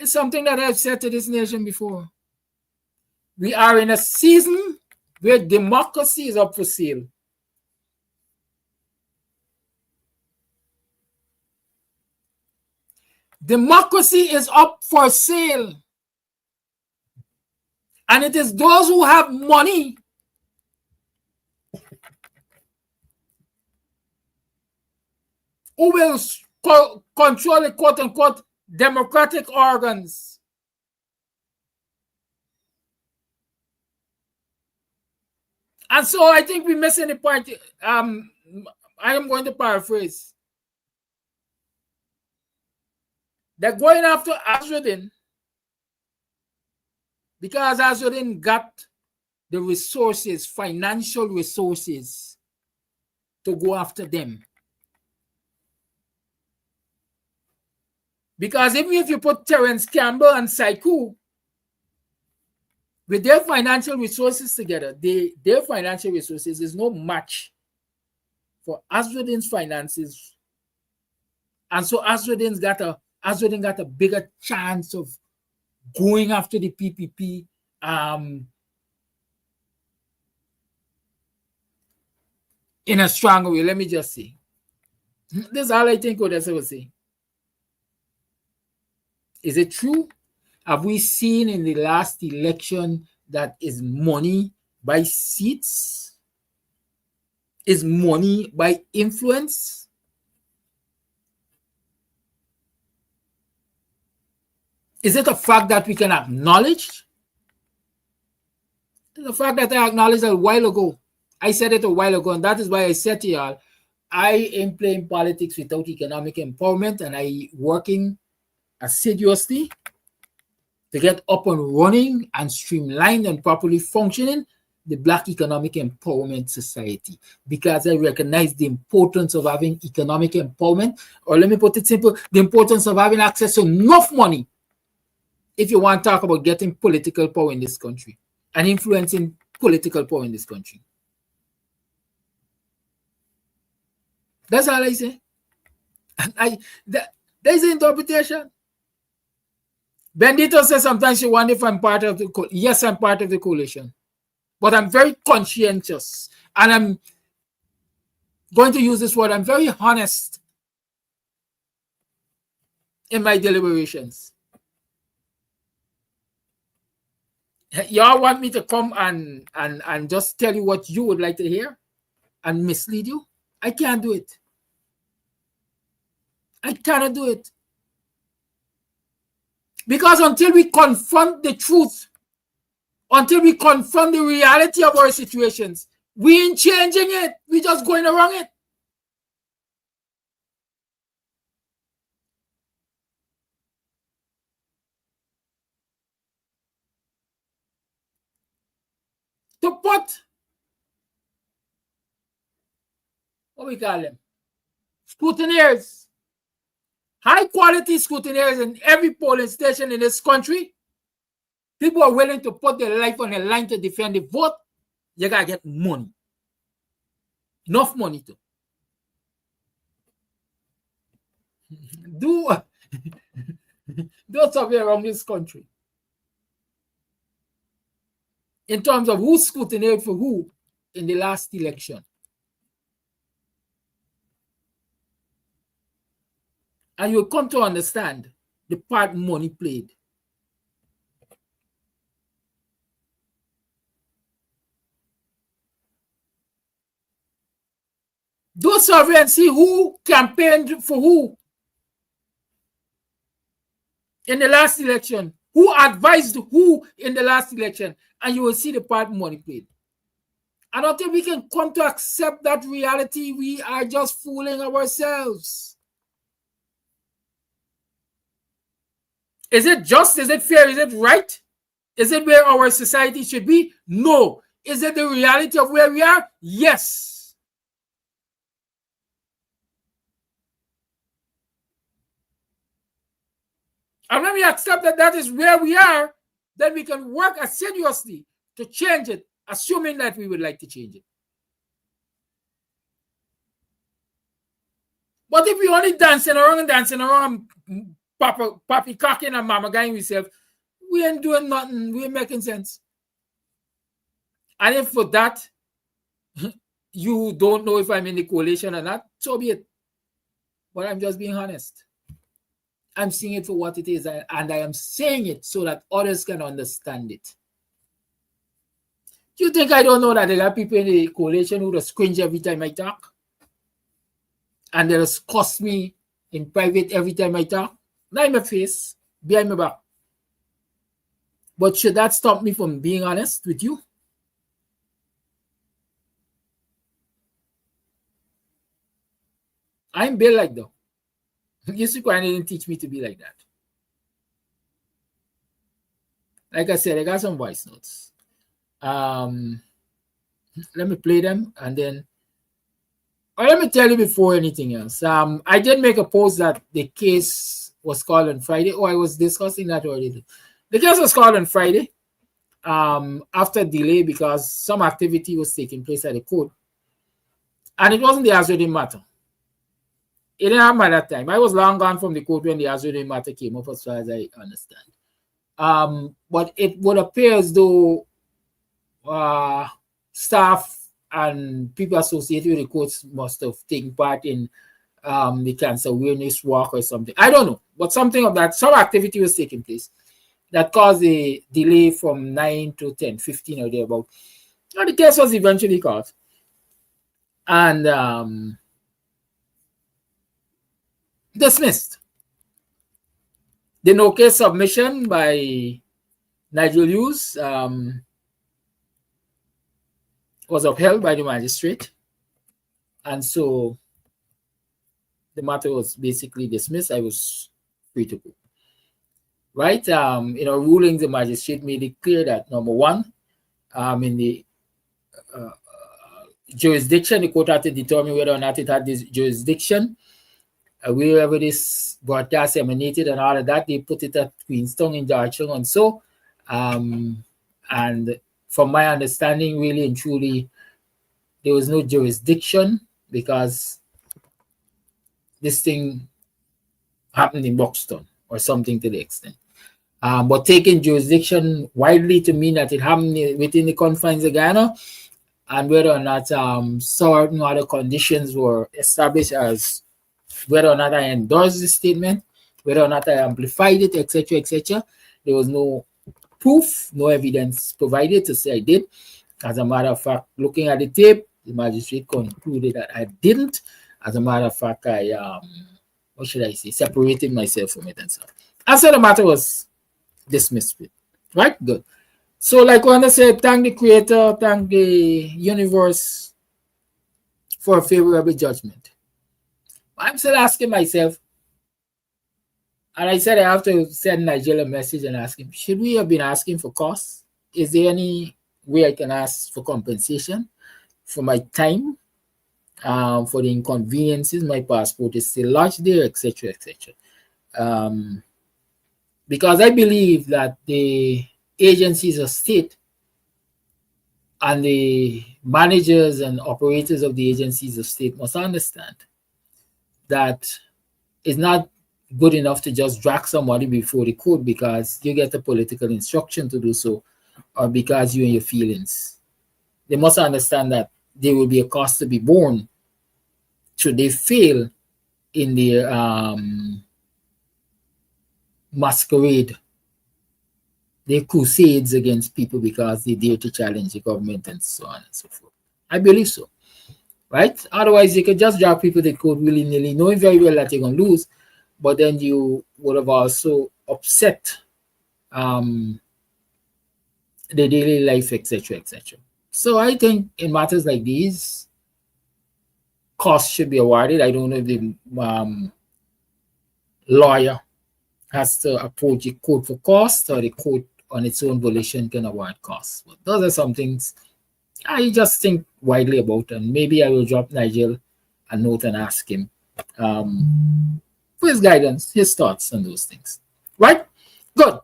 it's something that I've said to this nation before. We are in a season where democracy is up for sale. Democracy is up for sale. And it is those who have money who will control the quote-unquote democratic organs. And so I think we're missing the point. I am going to paraphrase. They're going after Azruddin because Azruddin got the resources, financial resources, to go after them. Because even if you put Terence Campbell and Saiku with their financial resources together, their financial resources is no match for Azruddin's finances. And so Azruddin got a bigger chance of going after the PPP in a stronger way. Let me just say. This is all I think Odessa was saying. Is it true? Have we seen in the last election that is money by seats? Is money by influence? Is it a fact that we can acknowledge? The fact that I acknowledged a while ago, I said it a while ago, and that is why I said to y'all, I am playing politics without economic empowerment, and I working assiduously to get up and running and streamlined and properly functioning the Black Economic Empowerment Society, because I recognize the importance of having economic empowerment, or let me put it simple, the importance of having access to enough money if you want to talk about getting political power in this country and influencing political power in this country. That's all I say. And there's an interpretation. Bendito says sometimes you wonder if I'm part of the coalition. Yes, I'm part of the coalition. But I'm very conscientious. And I'm going to use this word. I'm very honest in my deliberations. Y'all want me to come and just tell you what you would like to hear and mislead you? I can't do it. I cannot do it. Because until we confront the truth, until we confront the reality of our situations, we ain't changing it. We just going around it. To put, what we call them, scrutineers, high quality scrutineers in every polling station in this country. People are willing to put their life on the line to defend the vote. You gotta get money. Enough money to do something around this country. In terms of who scrutinized for who in the last election. And you'll come to understand the part money played. Do a survey and see who campaigned for who in the last election, who advised who in the last election, and you will see the part money played. I don't think we can come to accept that reality. We are just fooling ourselves. Is it just? Is it fair? Is it right? Is it where our society should be? No. Is it the reality of where we are? Yes. And when we accept that that is where we are, then we can work assiduously to change it, assuming that we would like to change it. But if we only dancing around, papi cocking and mama guying ourselves, we ain't doing nothing. We ain't making sense. And if for that, you don't know if I'm in the coalition or not, so be it. But I'm just being honest. I'm seeing it for what it is, and I am saying it so that others can understand it. Do you think I don't know that there are people in the coalition who just cringe every time I talk? And they just cuss me in private every time I talk? Not in my face, behind my back. But should that stop me from being honest with you? I'm built like that. Yusukwan didn't teach me to be like that. Like I said, I got some voice notes. Let me play them and then, or let me tell you before anything else. I did make a post that the case was called on Friday. Oh, I was discussing that already. The case was called on Friday after delay because some activity was taking place at the court. And it wasn't the Azure matter. It didn't happen at that time. I was long gone from the court when the Azure matter came up, as far as I understand. But it would appear as though staff and people associated with the courts must have taken part in the cancer awareness walk or something. I don't know, but something of that, some activity was taking place that caused a delay from 9 to 10, 15 or thereabout. And the case was eventually caught. And dismissed. The no case submission by Nigel Hughes was upheld by the magistrate, and so the matter was basically dismissed. I was free to go. Right? In our ruling, the magistrate made it clear that number one, in the jurisdiction, the court had to determine whether or not it had this jurisdiction. Wherever this broadcast emanated and all of that, they put it at Queenstown in Georgetown. And so, and from my understanding, really and truly, there was no jurisdiction because this thing happened in Buxton or something to the extent. But taking jurisdiction widely to mean that it happened within the confines of Guyana, and whether or not certain other conditions were established, as whether or not I endorsed the statement, whether or not I amplified it, etc., etc. There was no proof, no evidence provided to say I did. As a matter of fact, looking at the tape, the magistrate concluded that I didn't. As a matter of fact, I, what should I say, separated myself from it and so on. And so the matter was dismissed with. Right? Good. So like Wanda said, thank the Creator, thank the universe for a favorable judgment. I'm still asking myself, and I said I have to send Nigel a message and ask him, should we have been asking for costs? Is there any way I can ask for compensation for my time, for the inconveniences? My passport is still lodged there, etc., etc. Because I believe that the agencies of state and the managers and operators of the agencies of state must understand that it's not good enough to just drag somebody before the court because you get a political instruction to do so or because you and your feelings. They must understand that there will be a cost to be borne should they fail in their masquerade, their crusades against people because they dare to challenge the government and so on and so forth. I believe so. Right? Otherwise, you could just drag people to court willy-nilly, knowing very well that you're going to lose, but then you would have also upset the daily life, etc., etc. So I think in matters like these, costs should be awarded. I don't know if the lawyer has to approach the court for costs or the court on its own volition can award costs. But those are some things I just think widely about, and maybe I will drop Nigel a note and ask him for his guidance, his thoughts on those things. Right? Good.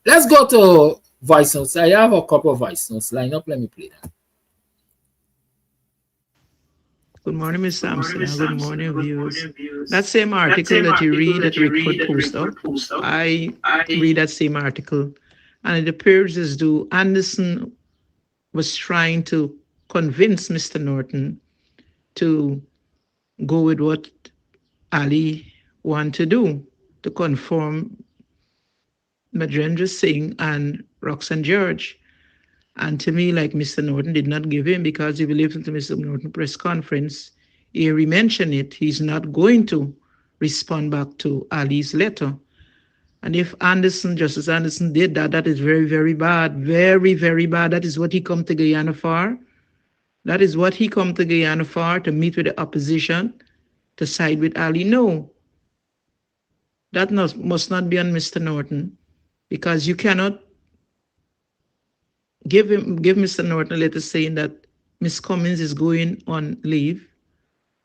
Let's go to voice notes. I have a couple of voice notes lined up. Let me play them. Good morning, Ms. Sampson. Good morning, viewers. That same article that you read that Rick post up, I read that same article, and it appears as though Anderson was trying to convince Mr. Norton to go with what Ali wanted to do, to conform Madrendra Singh and Roxanne George. And to me, like Mr. Norton did not give in, because if you listen to Mr. Norton press conference, he mentioned it, he's not going to respond back to Ali's letter. And if Anderson, Justice Anderson did that, that is very, very bad. Very, very bad. That is what he come to Guyana for. That is what he come to Guyana for, to meet with the opposition, to side with Ali. No. That must not be on Mr. Norton, because you cannot give Mr. Norton a letter saying that Miss Cummins is going on leave,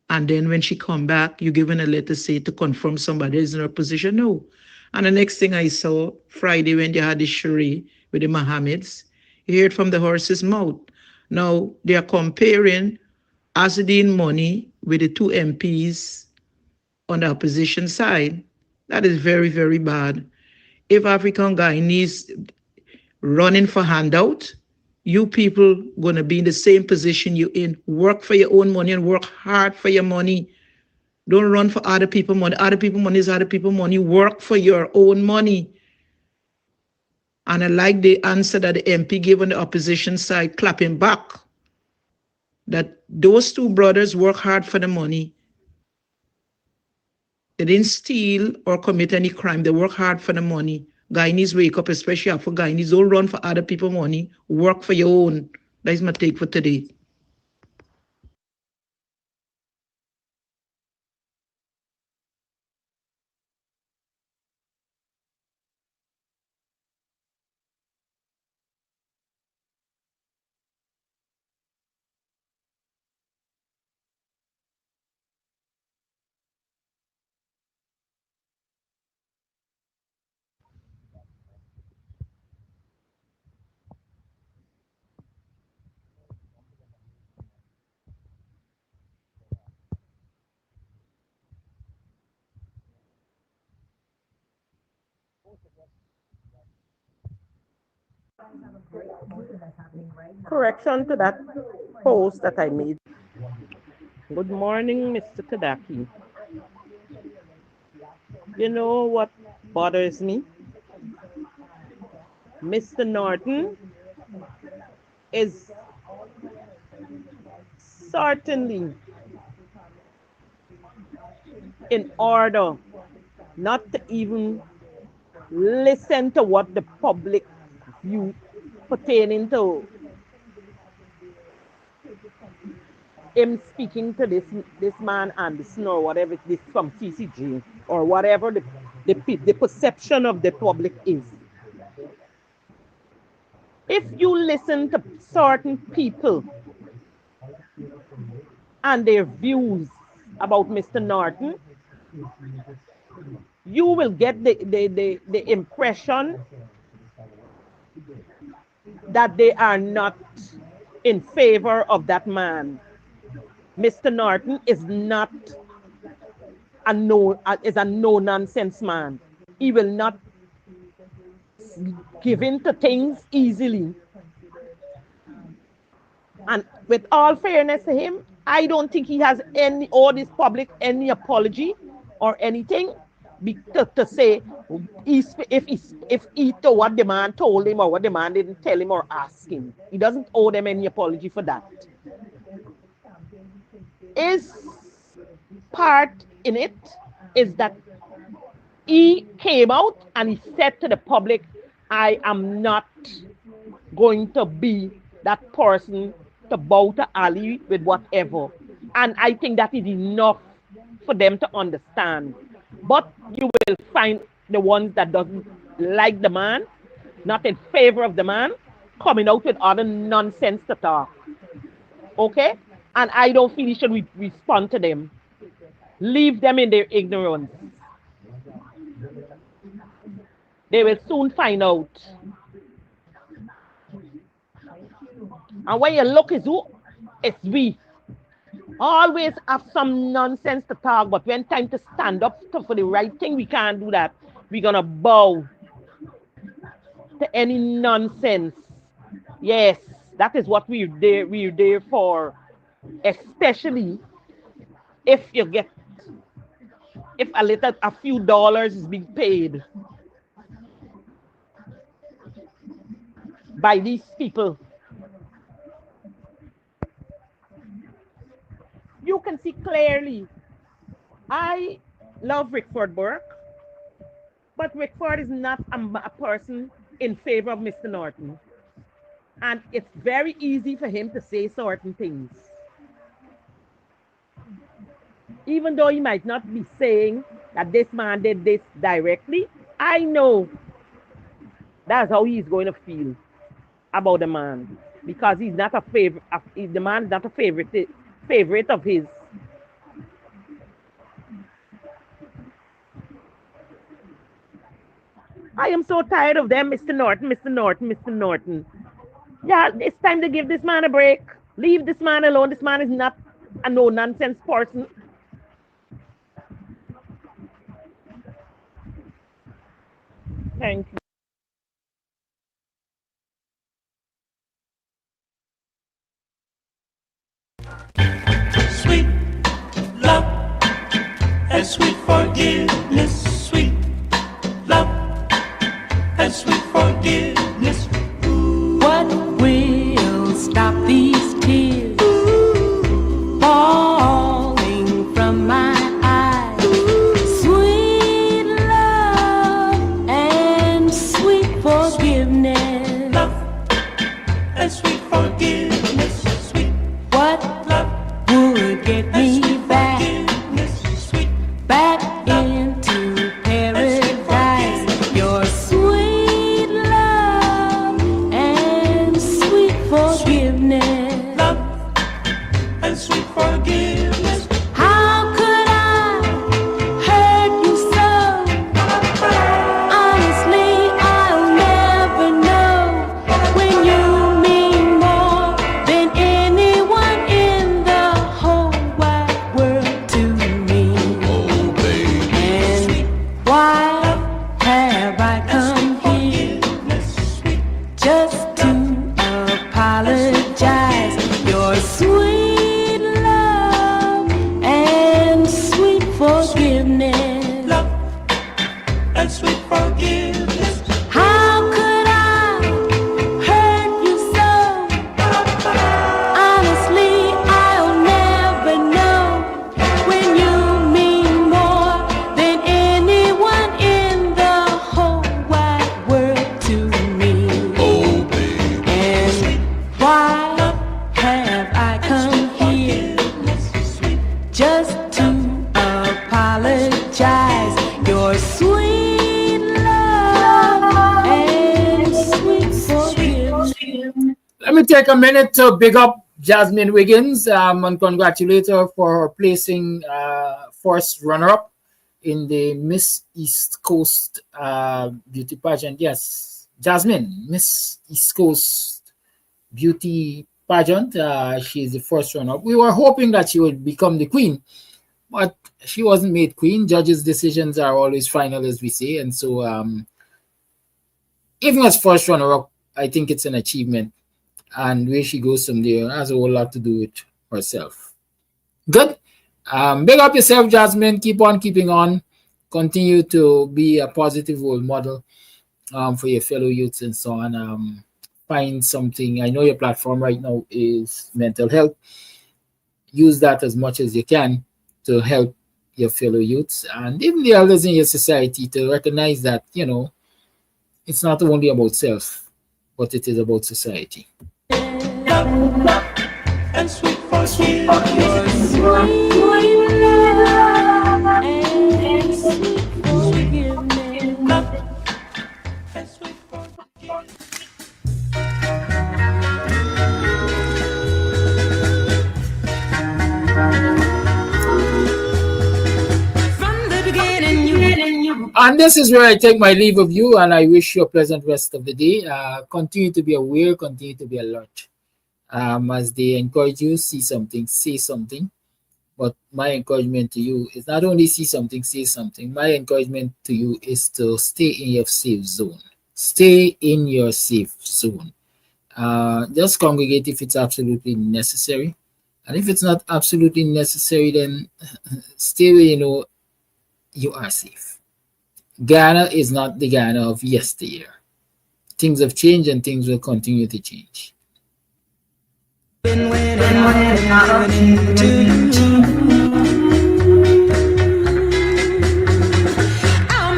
and then when she come back, you give her a letter say to confirm somebody is in her position. No. And the next thing I saw Friday when they had the charade with the Mohammeds, you heard from the horse's mouth. Now they are comparing Azadine money with the two MPs on the opposition side. That is very, very bad. If African Guyanese running for handout, you people gonna be in the same position you in. Work for your own money and work hard for your money. Don't run for other people's money. Other people's money is other people's money. Work for your own money. And I like the answer that the MP gave on the opposition side, clapping back, that those two brothers work hard for the money. They didn't steal or commit any crime. They work hard for the money. Guyanese wake up, especially after Guyanese. Don't run for other people's money. Work for your own. That is my take for today. Correction to that post that I made. Good morning, Mr. Kadaki. You know what bothers me? Mr. Norton is certainly in order not to even listen to what the public view pertaining to him speaking to this man Anderson or whatever this from TCG or whatever the perception of the public is. If you listen to certain people and their views about Mr. Norton, you will get the impression that they are not in favor of that man. Mr. Norton is not a no-nonsense man. He will not give in to things easily. And with all fairness to him, I don't think he has this public any apology or anything to say if he to what the man told him or what the man didn't tell him or ask him. He doesn't owe them any apology for that. His part in it is that he came out and he said to the public, I am not going to be that person to bow to Ali with whatever. And I think that is enough for them to understand. But you will find the ones that doesn't like the man, not in favor of the man, coming out with other nonsense to talk. Okay? And I don't feel you should respond to them. Leave them in their ignorance. They will soon find out. And when you look at who, it's we. Always have some nonsense to talk, but when time to stand up for the right thing, we can't do that. We're gonna bow to any nonsense. Yes, that is what we're there for. Especially if a few dollars is being paid by these people. You can see clearly. I love Rickford Burke, but Rickford is not a person in favor of Mr. Norton. And it's very easy for him to say certain things. Even though he might not be saying that this man did this directly, I know that's how he's going to feel about the man. Because he's not a favorite, the man is not a favorite of his. I am so tired of them, Mr. Norton, Mr. Norton, Mr. Norton. Yeah, it's time to give this man a break. Leave this man alone. This man is not a no-nonsense person. Thank you. Sweet love and sweet forgiveness. Sweet love and sweet forgiveness. What will stop these tears falling from my eyes? Sweet love and sweet forgiveness. Love and sweet forgiveness. forgiveness. Love and sweet forgiveness. How could I hurt you so? Honestly, I'll never know when you mean more than anyone in the whole wide world to me. Oh, baby. And why have I come here just to apologize? Your sweet love and sweet forgiveness. Let me take a minute to big up Jasmine Wiggins and congratulate her for her placing first runner-up in the Miss East Coast beauty pageant. Yes, Jasmine, Miss East Coast beauty pageant. She's the first runner-up. We were hoping that she would become the queen, but she wasn't made queen. Judges' decisions are always final, as we say, and so even as first runner-up, I think it's an achievement. And where she goes from there has a whole lot to do with herself. Good. Big up yourself, Jasmine. Keep on keeping on. Continue to be a positive role model for your fellow youths and so on. Find something. I know your platform right now is mental health. Use that as much as you can to help your fellow youths and even the others in your society to recognize that, you know, it's not only about self, but it is about society. And sweet forgiveness. And this is where I take my leave of you, and I wish you a pleasant rest of the day. Continue to be aware, continue to be alert. As they encourage you, see something, say something. But my encouragement to you is not only see something, say something. My encouragement to you is to stay in your safe zone. Stay in your safe zone. Just congregate if it's absolutely necessary. And if it's not absolutely necessary, then stay where you know you are safe. Ghana is not the Ghana of yesteryear. Things have changed and things will continue to change. I'm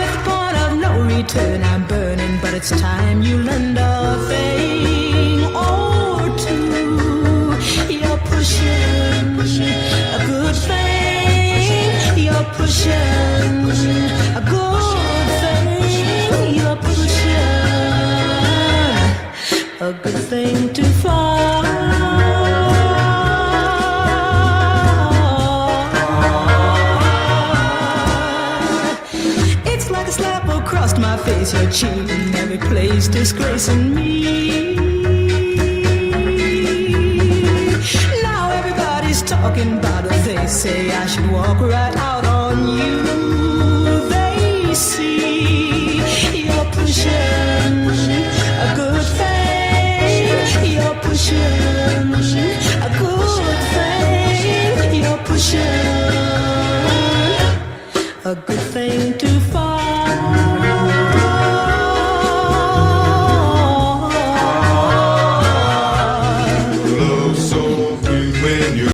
at the point of no return. I'm burning, but it's time you learned a thing or two. You're pushing a good thing. You're pushing a good thing. You're pushing a good thing too far. It's like a slap across my face. You're cheating every place, disgracing me. Now everybody's talking about it. They say I should walk right out on you. They see you're pushing a good thing. You're pushing